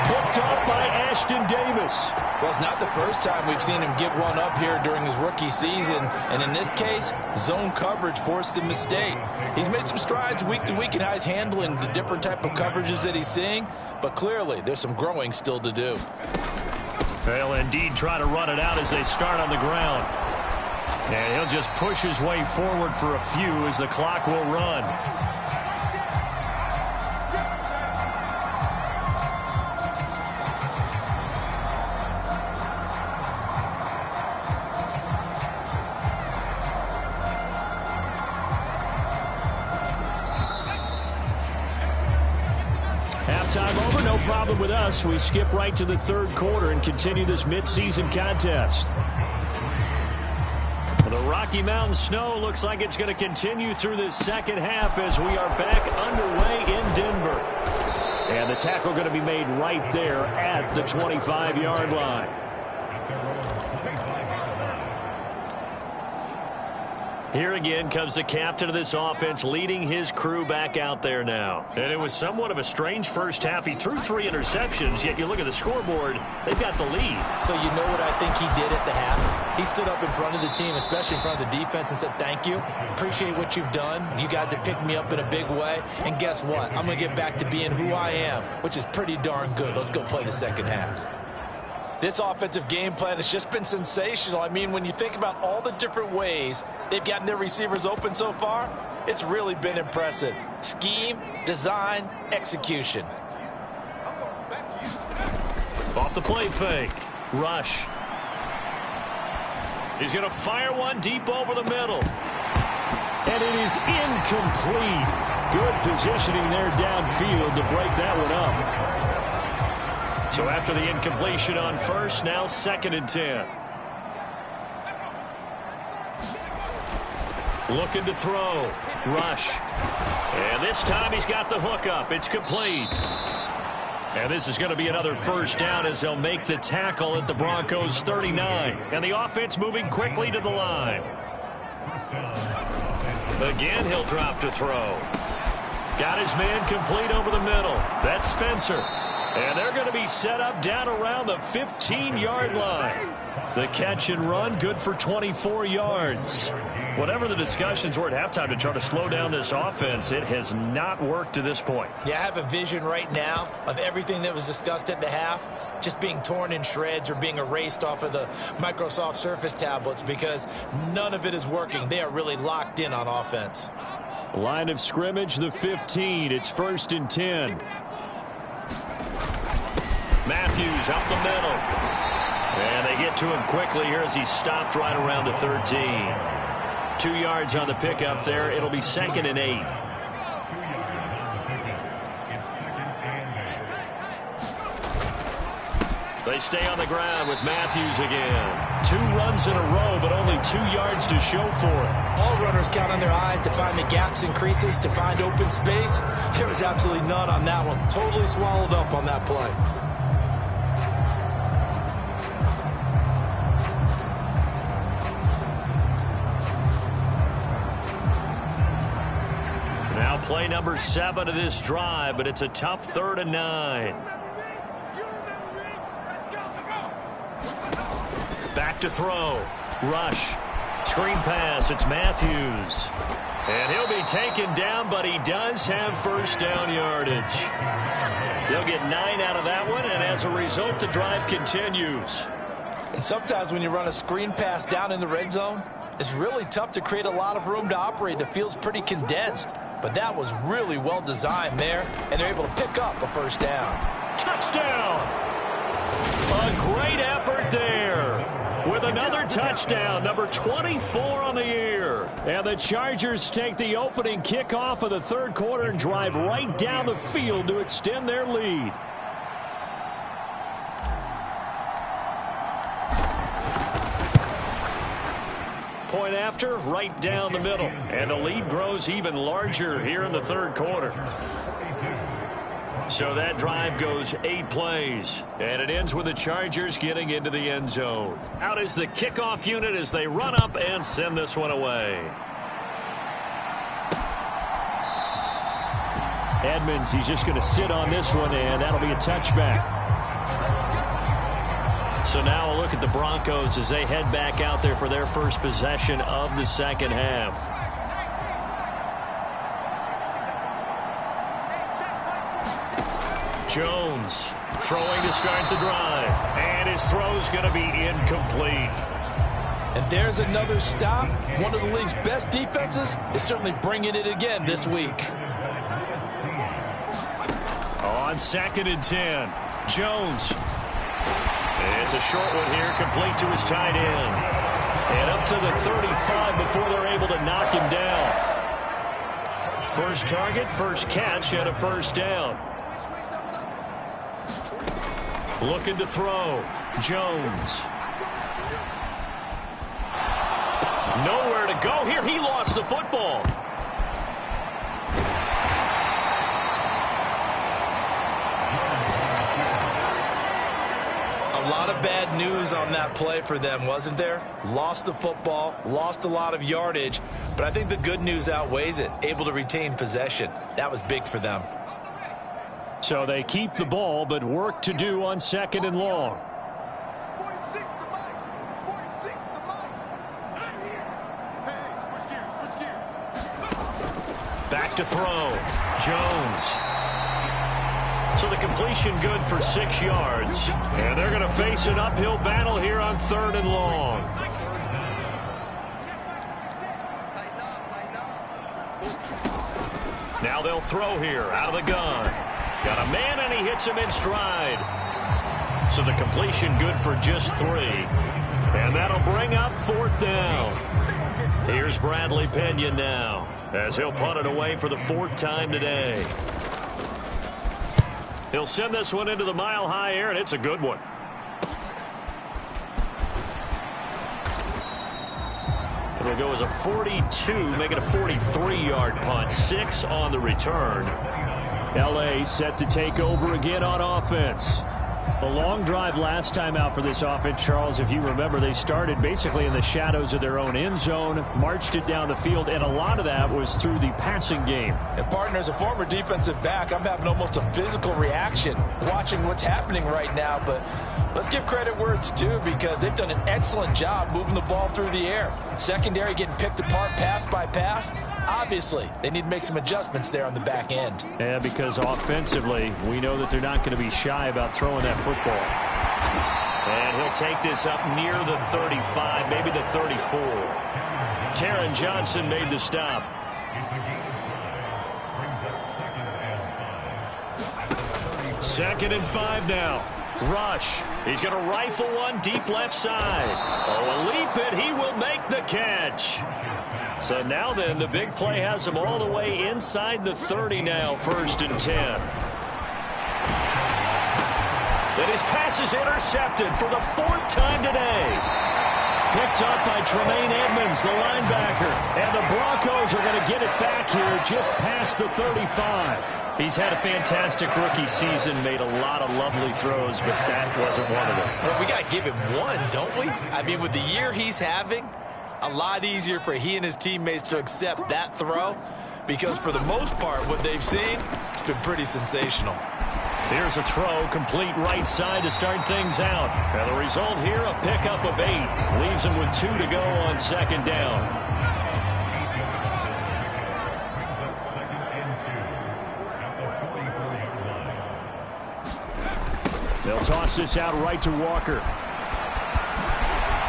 Speaker 2: Picked up by Ashton Davis.
Speaker 4: Well, it's not the first time we've seen him give one up here during his rookie season. And in this case, zone coverage forced the mistake. He's made some strides week to week in how he's handling the different type of coverages that he's seeing. But clearly, there's some growing still to do.
Speaker 2: They'll indeed try to run it out as they start on the ground. And he'll just push his way forward for a few as the clock will run. Halftime over, no problem with us. We skip right to the 3rd quarter and continue this midseason contest. The Rocky Mountain snow looks like it's going to continue through this 2nd half as we are back underway in Denver. And the tackle going to be made right there at the 25-yard line. Here again comes the captain of this offense leading his crew back out there now. And it was somewhat of a strange first half. He threw 3 interceptions, yet you look at the scoreboard, they've got the lead.
Speaker 3: So you know what I think he did at the half? He stood up in front of the team, especially in front of the defense, and said, thank you. Appreciate what you've done. You guys have picked me up in a big way. And guess what? I'm going to get back to being who I am, which is pretty darn good. Let's go play the 2nd half.
Speaker 4: This offensive game plan has just been sensational. I mean, when you think about all the different ways they've gotten their receivers open so far, it's really been impressive. Scheme, design, execution.
Speaker 2: Off the play fake. Rush. He's going to fire one deep over the middle. And it is incomplete. Good positioning there downfield to break that one up. So after the incompletion on first, now 2nd and 10. Looking to throw. Rush. And this time he's got the hook up. It's complete. And this is going to be another 1st down as they'll make the tackle at the Broncos 39. And the offense moving quickly to the line. Again, he'll drop to throw. Got his man complete over the middle. That's Spencer. And they're going to be set up down around the 15-yard line. The catch and run, good for 24 yards. Whatever the discussions were at halftime to try to slow down this offense, it has not worked to this point.
Speaker 3: Yeah, I have a vision right now of everything that was discussed at the half just being torn in shreds or being erased off of the Microsoft Surface tablets because none of it is working. They are really locked in on offense.
Speaker 2: Line of scrimmage, the 15. It's 1st and 10. Matthews up the middle. And they get to him quickly here as he stopped right around the 13. 2 yards on the pickup there. It'll be 2nd and 8. They stay on the ground with Matthews again. 2 runs in a row, but only 2 yards to show for it.
Speaker 3: All runners count on their eyes to find the gaps and creases, to find open space. There was absolutely none on that one. Totally swallowed up on that play.
Speaker 2: Now play number 7 of this drive, but it's a tough 3rd and 9. Back to throw. Rush. Screen pass. It's Matthews. And he'll be taken down, but he does have 1st down yardage. They'll get 9 out of that one, and as a result, the drive continues.
Speaker 4: And sometimes when you run a screen pass down in the red zone, It's really tough to create a lot of room to operate. The field's pretty condensed, but that was really well designed there, and they're able to pick up a first down.
Speaker 2: Touchdown! A great effort there with another touchdown, number 24 on the year. And the Chargers take the opening kickoff of the third quarter and drive right down the field to extend their lead. Point after, right down the middle. And the lead grows even larger here in the third quarter. So that drive goes 8 plays, and it ends with the Chargers getting into the end zone. Out is the kickoff unit as they run up and send this one away. Edmonds, he's just going to sit on this one, and that'll be a touchback. So now a look at the Broncos as they head back out there for their first possession of the second half. Jones throwing to start the drive, and his throw's going to be incomplete.
Speaker 4: And there's another stop. One of the league's best defenses is certainly bringing it again this week.
Speaker 2: On 2nd and 10, Jones. It's a short one here, complete to his tight end. And up to the 35 before they're able to knock him down. First target, first catch, and a first down. Looking to throw. Jones. Nowhere to go here. He lost the football.
Speaker 4: A lot of bad news on that play for them, wasn't there? Lost the football, lost a lot of yardage, but I think the good news outweighs it. Able to retain possession. That was big for them.
Speaker 2: So they keep the ball, but work to do on 2nd and long. Back to throw. Jones. So the completion good for 6 yards. And they're going to face an uphill battle here on 3rd and long. Now they'll throw here out of the gun. Got a man, and he hits him in stride. So the completion good for just 3. And that'll bring up 4th down. Here's Bradley Pinion now, as he'll punt it away for the 4th time today. He'll send this one into the mile-high air, and it's a good one. It'll go as a 42, make it a 43-yard punt. 6 on the return. L.A. set to take over again on offense. A long drive last time out for this offense, Charles. If you remember, they started basically in the shadows of their own end zone, marched it down the field, and a lot of that was through the passing game.
Speaker 4: And partner, as a former defensive back, I'm having almost a physical reaction watching what's happening right now. But let's give credit where it's due, because they've done an excellent job moving the ball through the air. Secondary getting picked apart pass by pass. Obviously, they need to make some adjustments there on the back end.
Speaker 2: Yeah, because offensively, we know that they're not going to be shy about throwing that football. And he'll take this up near the 35, maybe the 34. Taron Johnson made the stop. Second and 5 now. Rush. He's going to rifle one deep left side. Oh, a leap, and he will make the catch. So now then, the big play has him all the way inside the 30 now, 1st and 10. And his pass is intercepted for the 4th time today. Picked up by Tremaine Edmonds, the linebacker. And the Broncos are going to get it back here just past the 35. He's had a fantastic rookie season, made a lot of lovely throws, but that wasn't one of them.
Speaker 4: Well, we got to give him one, don't we? I mean, with the year he's having, a lot easier for he and his teammates to accept that throw, because for the most part, what they've seen, it's been pretty sensational.
Speaker 2: Here's a throw, complete right side to start things out. And the result here, a pickup of 8. Leaves him with 2 to go on 2nd down. They'll toss this out right to Walker.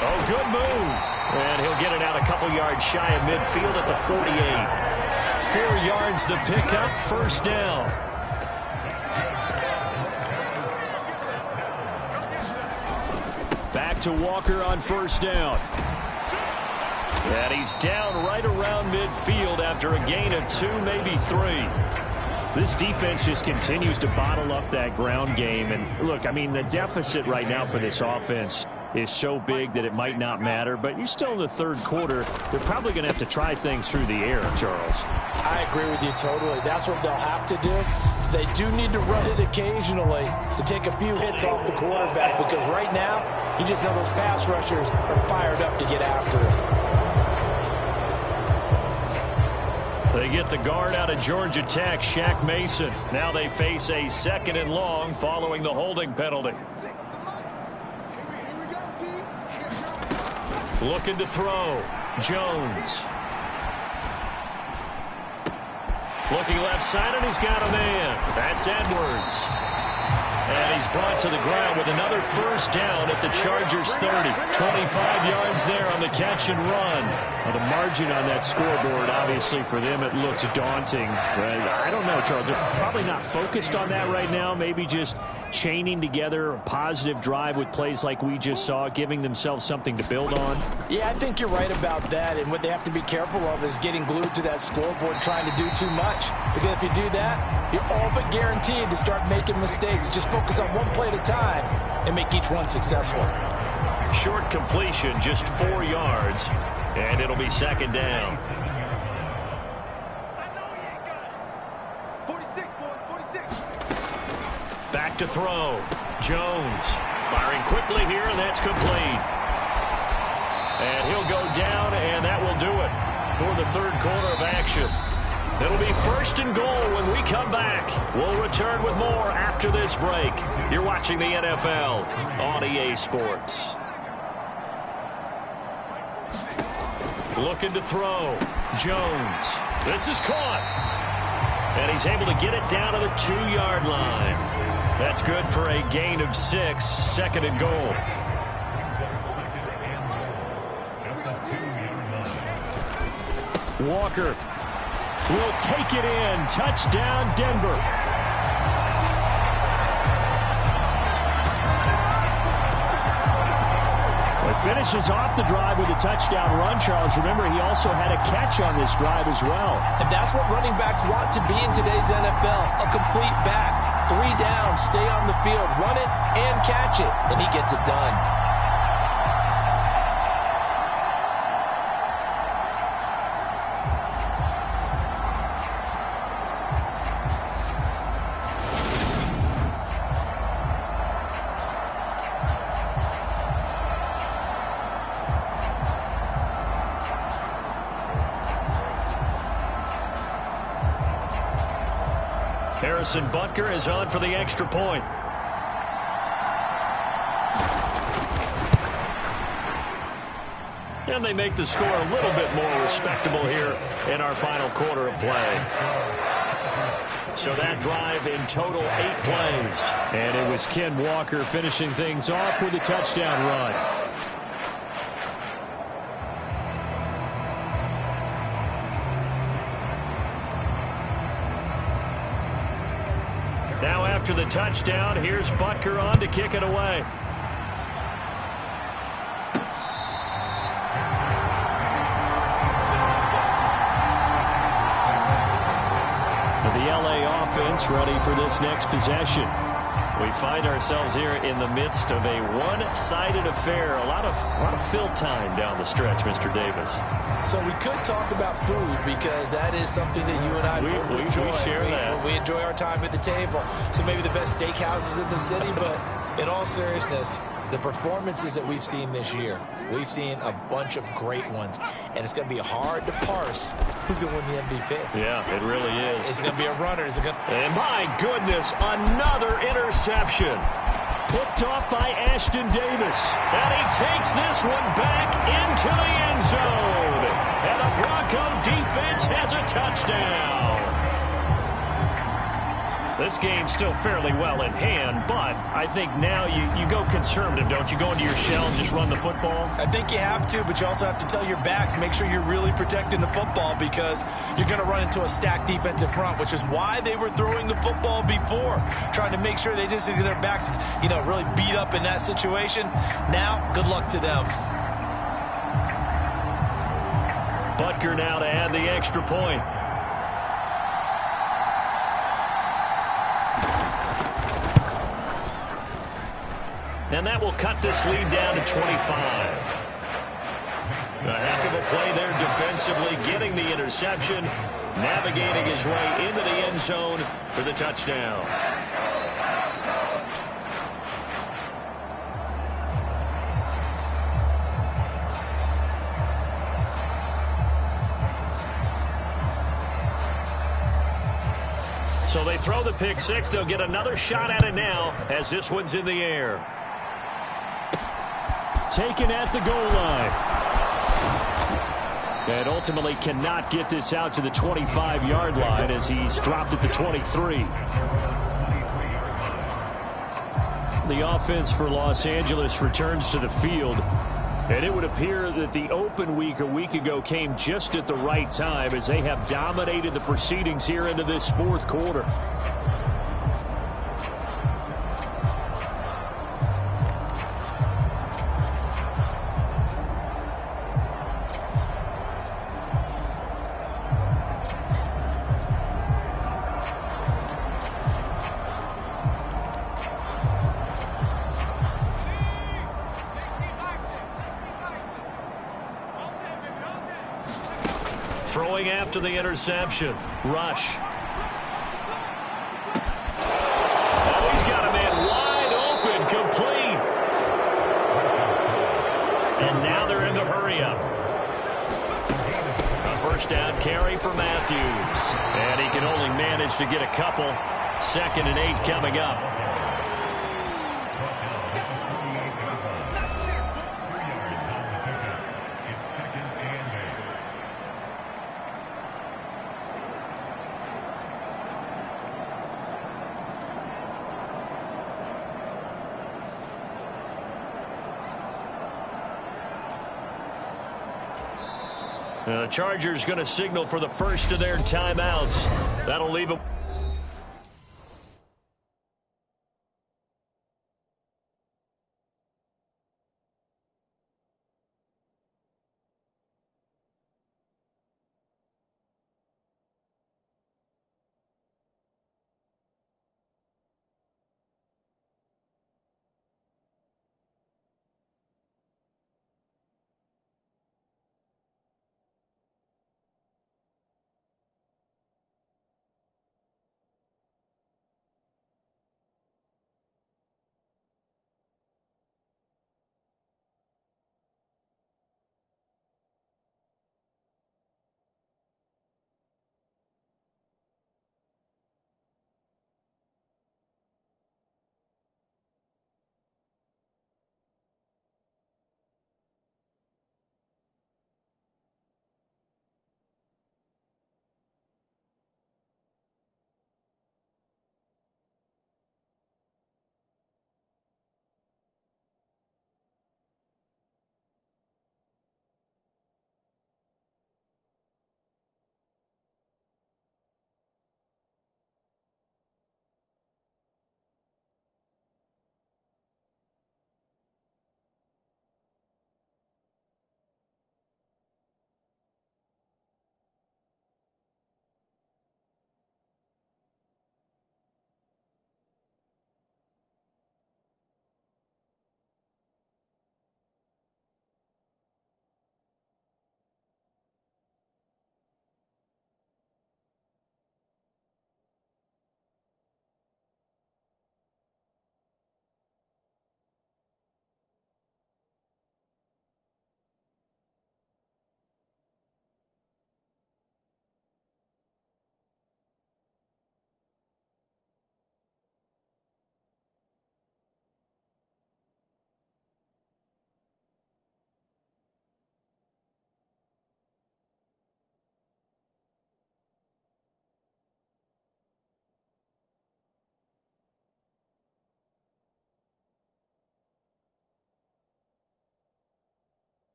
Speaker 2: Oh, good move. And he'll get it out a couple yards shy of midfield at the 48. 4 yards the pickup, first down. Back to Walker on first down. And he's down right around midfield after a gain of 2, maybe 3. This defense just continues to bottle up that ground game. And look, I mean, the deficit right now for this offense is so big that it might not matter. But you're still in the third quarter. They're probably going to have to try things through the air, Charles. I
Speaker 4: agree with you totally. That's what they'll have to do. They do need to run it occasionally to take a few hits off the quarterback, because right now, you just know those pass rushers are fired up to get after it.
Speaker 2: They get the guard out of Georgia Tech, Shaq Mason. Now they face a 2nd and long following the holding penalty. Looking to throw. Jones. Looking left side, and he's got a man. That's Edwards. And he's brought to the ground with another first down at the Chargers 30. 25 yards there on the catch and run. Well, the margin on that scoreboard, obviously, for them, it looks daunting. But I don't know, Charles. They're probably not focused on that right now. Maybe just chaining together a positive drive with plays like we just saw, giving themselves something to build on.
Speaker 4: Yeah, I think you're right about that. And what they have to be careful of is getting glued to that scoreboard, trying to do too much. Because if you do that, you're all but guaranteed to start making mistakes. Just focus on one play at a time and make each one successful.
Speaker 2: Short completion, just 4 yards, and it'll be 2nd down.
Speaker 5: 46, boys, 46.
Speaker 2: Back to throw. Jones firing quickly here, and that's complete. And he'll go down, and that will do it for the third quarter of action. It'll be 1st and goal when we come back. We'll return with more after this break. You're watching the NFL on EA Sports. Looking to throw. Jones. This is caught. And he's able to get it down to the 2-yard line. That's good for a gain of 6, 2nd and goal. Walker will take it in. Touchdown, Denver. It finishes off the drive with a touchdown run, Charles. Remember, he also had a catch on this drive as well.
Speaker 4: And that's what running backs want to be in today's NFL. A complete back. 3 downs, stay on the field, run it, and catch it. And he gets it done.
Speaker 2: Harrison Butker is on for the extra point. And they make the score a little bit more respectable here in our final quarter of play. So that drive in total 8 plays. And it was Ken Walker finishing things off with a touchdown run. Now after the touchdown, here's Butker on to kick it away. The LA offense ready for this next possession. We find ourselves here in the midst of a one-sided affair. A lot of fill time down the stretch, Mr. Davis.
Speaker 3: So we could talk about food, because that is something that you and I both enjoy.
Speaker 2: We share that.
Speaker 3: We enjoy our time at the table. So maybe the best steakhouses in the city, but in all seriousness, the performances that we've seen this year, we've seen a bunch of great ones, and it's going to be hard to parse who's going to win the MVP.
Speaker 2: Yeah, it really is.
Speaker 3: Is it going to be a runner? Is it going to...
Speaker 2: And my goodness, another interception. Picked off by Ashton Davis. And he takes this one back into the end zone. And the Bronco defense has a touchdown. This game's still fairly well in hand, but I think now you go conservative, don't you? Go into your shell and just run the football?
Speaker 4: I think you have to, but you also have to tell your backs, make sure you're really protecting the football because you're going to run into a stacked defensive front, which is why they were throwing the football before, trying to make sure they just get their backs, really beat up in that situation. Now, good luck to them.
Speaker 2: Butker now to add the extra point. And that will cut this lead down to 25. A heck of a play there defensively, getting the interception, navigating his way into the end zone for the touchdown. So they throw the pick six. They'll get another shot at it now as this one's in the air. Taken at the goal line. And ultimately cannot get this out to the 25-yard line as he's dropped at the 23. The offense for Los Angeles returns to the field. And it would appear that the open week a week ago came just at the right time as they have dominated the proceedings here into this fourth quarter. Throwing after the interception. Rush. Oh, he's got a man wide open, complete. And now they're in the hurry-up. A first down carry for Matthews. And he can only manage to get a couple. 2nd and 8 coming up. The Chargers going to signal for the first of their timeouts. That'll leave them.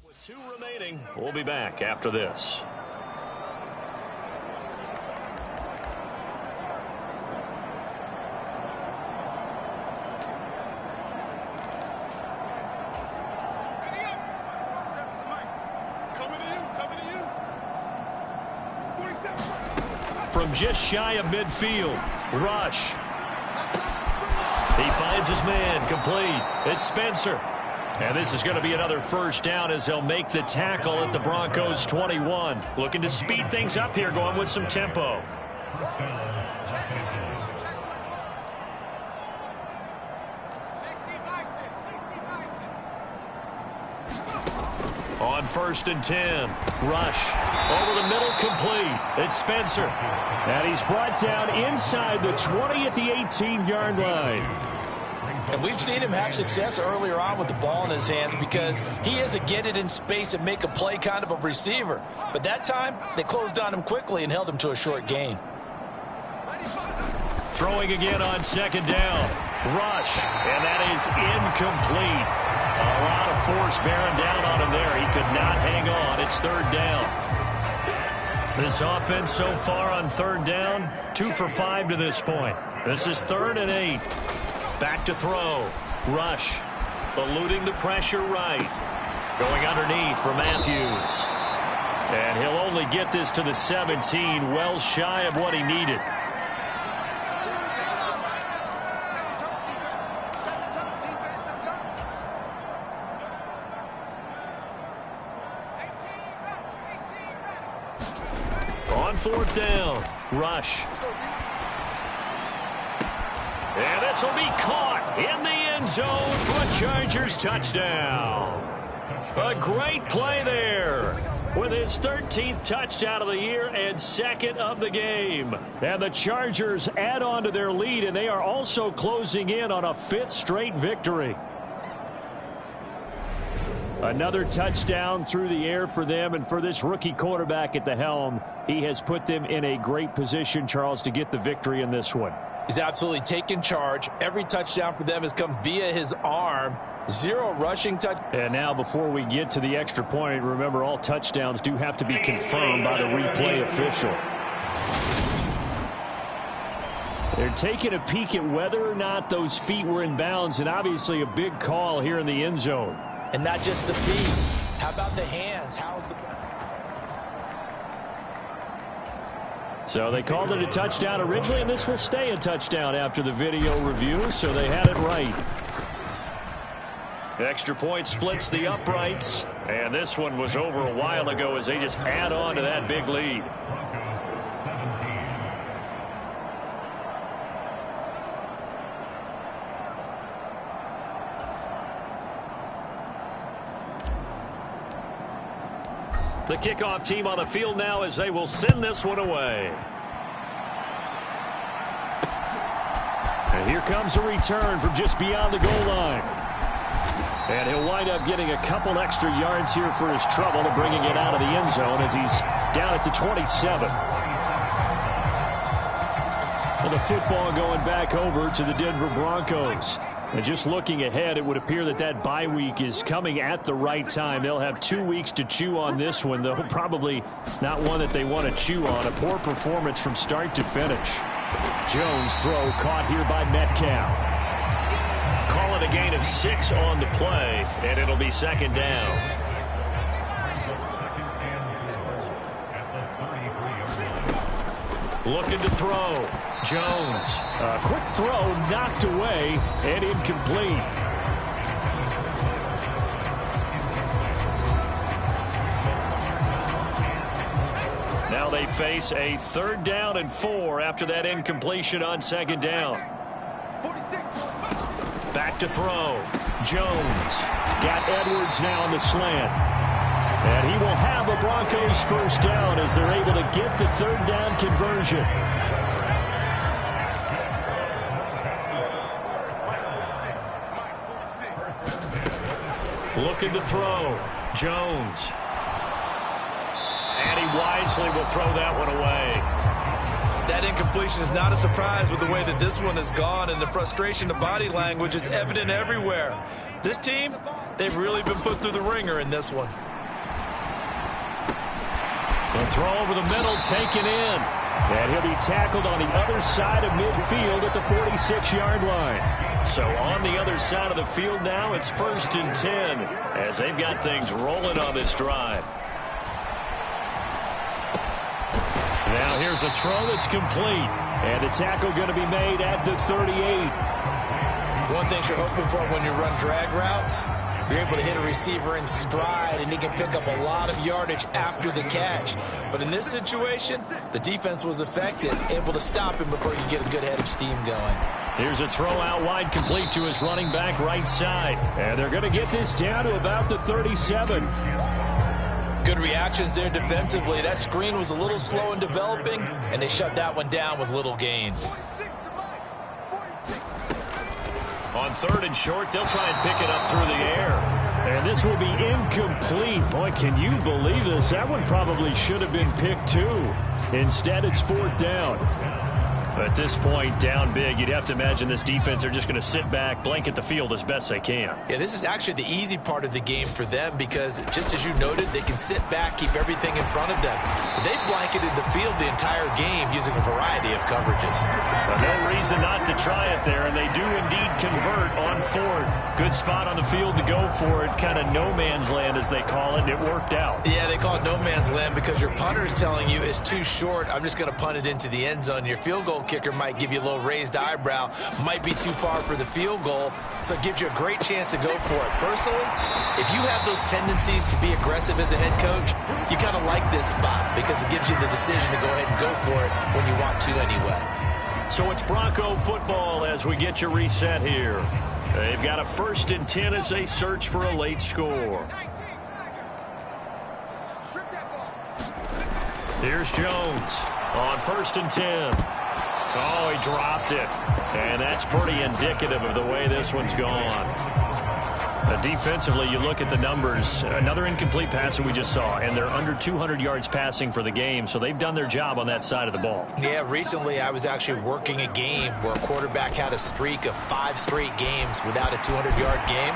Speaker 2: With 2 remaining, we'll be back after this. From just shy of midfield, rush. He finds his man, complete. It's Spencer. And this is going to be another first down as they'll make the tackle at the Broncos 21. Looking to speed things up here, going with some tempo. On 1st and 10, rush. Over the middle, complete. It's Spencer. And he's brought down inside the 20 at the 18-yard line.
Speaker 4: And we've seen him have success earlier on with the ball in his hands because he is a get it in space and make a play kind of a receiver. But that time, they closed on him quickly and held him to a short gain.
Speaker 2: Throwing again on 2nd down. Rush. And that is incomplete. A lot of force bearing down on him there. He could not hang on. It's 3rd down. This offense so far on 3rd down, 2 for 5 to this point. This is 3rd and 8. Back to throw. Rush. Eluding the pressure right. Going underneath for Matthews. And he'll only get this to the 17, well shy of what he needed. On 4th down, rush. And this will be caught in the end zone for a Chargers touchdown. A great play there with his 13th touchdown of the year and 2nd of the game. And the Chargers add on to their lead, and they are also closing in on a 5th straight victory. Another touchdown through the air for them, and for this rookie quarterback at the helm, he has put them in a great position, Charles, to get the victory in this one.
Speaker 4: He's absolutely taken charge. Every touchdown for them has come via his arm. 0 rushing touch.
Speaker 2: And now before we get to the extra point, remember all touchdowns do have to be confirmed by the replay official. They're taking a peek at whether or not those feet were in bounds, and obviously a big call here in the end zone.
Speaker 4: And not just the feet. How about the hands? How's the...
Speaker 2: So they called it a touchdown originally, and this will stay a touchdown after the video review, so they had it right. Extra point splits the uprights, and this one was over a while ago as they just add on to that big lead. The kickoff team on the field now as they will send this one away. And here comes a return from just beyond the goal line. And he'll wind up getting a couple extra yards here for his trouble and bringing it out of the end zone as he's down at the 27. Well, the football going back over to the Denver Broncos. And just looking ahead, it would appear that that bye week is coming at the right time. They'll have 2 weeks to chew on this one, though probably not one that they want to chew on. A poor performance from start to finish. Jones' throw caught here by Metcalf. Call it a gain of 6 on the play, and it'll be 2nd down. Looking to throw. Jones. A quick throw knocked away and incomplete. Now they face a 3rd down and 4 after that incompletion on 2nd down. Back to throw. Jones. Got Edwards now on the slant. And he will have a Broncos 1st down as they're able to get the 3rd down conversion. Looking to throw. Jones. And he wisely will throw that one away.
Speaker 4: That incompletion is not a surprise with the way that this one has gone, and the frustration, the body language is evident everywhere. This team, they've really been put through the ringer in this one.
Speaker 2: The throw over the middle taken in. And he'll be tackled on the other side of midfield at the 46-yard line. So on the other side of the field now, it's 1st and 10 as they've got things rolling on this drive. Now here's a throw that's complete. And the tackle going to be made at the 38.
Speaker 3: One thing you're hoping for when you run drag routes, you're able to hit a receiver in stride, and he can pick up a lot of yardage after the catch. But in this situation, the defense was effective, able to stop him before you get a good head of steam going.
Speaker 2: Here's a throw out wide, complete to his running back right side. And they're going to get this down to about the 37.
Speaker 4: Good reactions there defensively. That screen was a little slow in developing, and they shut that one down with little gain.
Speaker 2: On 3rd and short, they'll try and pick it up through the air. And this will be incomplete. Boy, can you believe this? That one probably should have been picked too. Instead, it's 4th down. At this point, down big, you'd have to imagine this defense are just going to sit back, blanket the field as best they can.
Speaker 3: Yeah, this is actually the easy part of the game for them because, just as you noted, they can sit back, keep everything in front of them. They've blanketed the field the entire game using a variety of coverages.
Speaker 2: No reason not to try it there, and they do indeed convert on 4th. Good spot on the field to go for it, kind of no man's land as they call it, and it worked out.
Speaker 3: Yeah, they call it no man's land because your punter is telling you it's too short. I'm just going to punt it into the end zone. Your field goal kicker might give you a little raised eyebrow, might be too far for the field goal, so it gives you a great chance to go for it. Personally, if you have those tendencies to be aggressive as a head coach, you kind of like this spot because it gives you the decision to go ahead and go for it when you want to anyway.
Speaker 2: So it's Bronco football as we get you reset here. They've got a 1st and 10 as they search for a late score. Here's Jones on 1st and 10. Oh, he dropped it. And that's pretty indicative of the way this one's gone. Defensively, you look at the numbers. Another incomplete pass that we just saw, and they're under 200 yards passing for the game, so they've done their job on that side of the ball.
Speaker 3: Yeah, recently I was actually working a game where a quarterback had a streak of 5 straight games without a 200-yard game,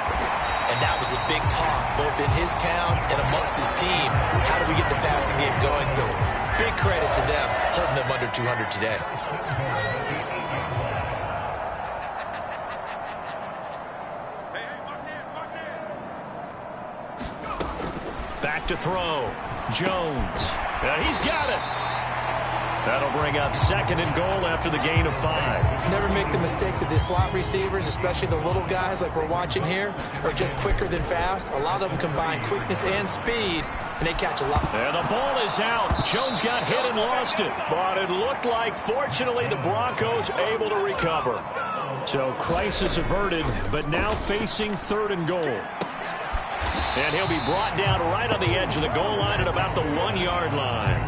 Speaker 3: and that was a big talk, both in his town and amongst his team. How do we get the passing game going? So big credit to them, holding them under 200 today.
Speaker 2: Back to throw. Jones. He's got it. That'll bring up 2nd and goal after the gain of 5.
Speaker 4: Never make the mistake that the slot receivers, especially the little guys like we're watching here, are just quicker than fast. A lot of them combine quickness and speed, and they catch a lot.
Speaker 2: And the ball is out. Jones got hit and lost it. But it looked like, fortunately, the Broncos able to recover. So crisis averted, but now facing 3rd and goal. And he'll be brought down right on the edge of the goal line at about the 1-yard line.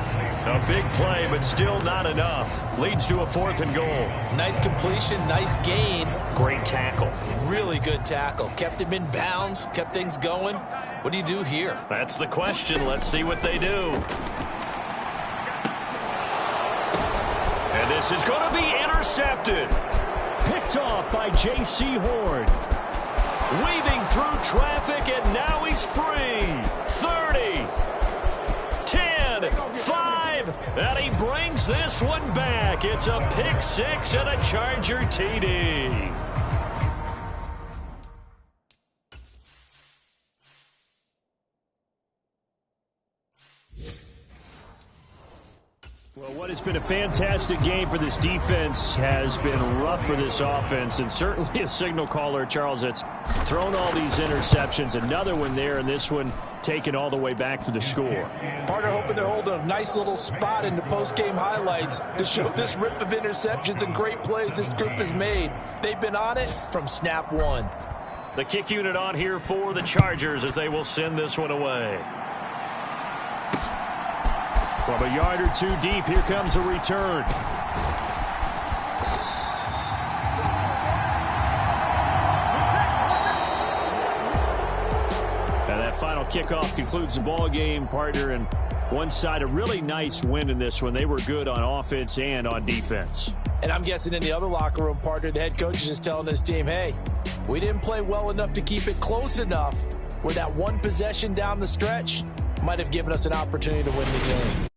Speaker 2: A big play, but still not enough. Leads to a 4th and goal.
Speaker 3: Nice completion, nice gain.
Speaker 2: Great tackle.
Speaker 3: Really good tackle. Kept him in bounds, kept things going. What do you do here?
Speaker 2: That's the question. Let's see what they do. And this is going to be intercepted. Picked off by J.C. Horn. Weaving through traffic, and now he's free. 30, 10, 5, and he brings this one back. It's a pick 6 and a Charger TD. Well, what has been a fantastic game for this defense has been rough for this offense, and certainly a signal caller, Charles, that's thrown all these interceptions. Another one there, and this one taken all the way back for the score.
Speaker 4: Partner hoping to hold a nice little spot in the post-game highlights to show this rip of interceptions and great plays this group has made. They've been on it from snap 1.
Speaker 2: The kick unit on here for the Chargers as they will send this one away. From a yard or two deep, here comes the return. And that final kickoff concludes the ball game, partner, and one side a really nice win in this one. They were good on offense and on defense.
Speaker 4: And I'm guessing in the other locker room, partner, the head coach is just telling his team, hey, we didn't play well enough to keep it close enough where that one possession down the stretch might have given us an opportunity to win the game.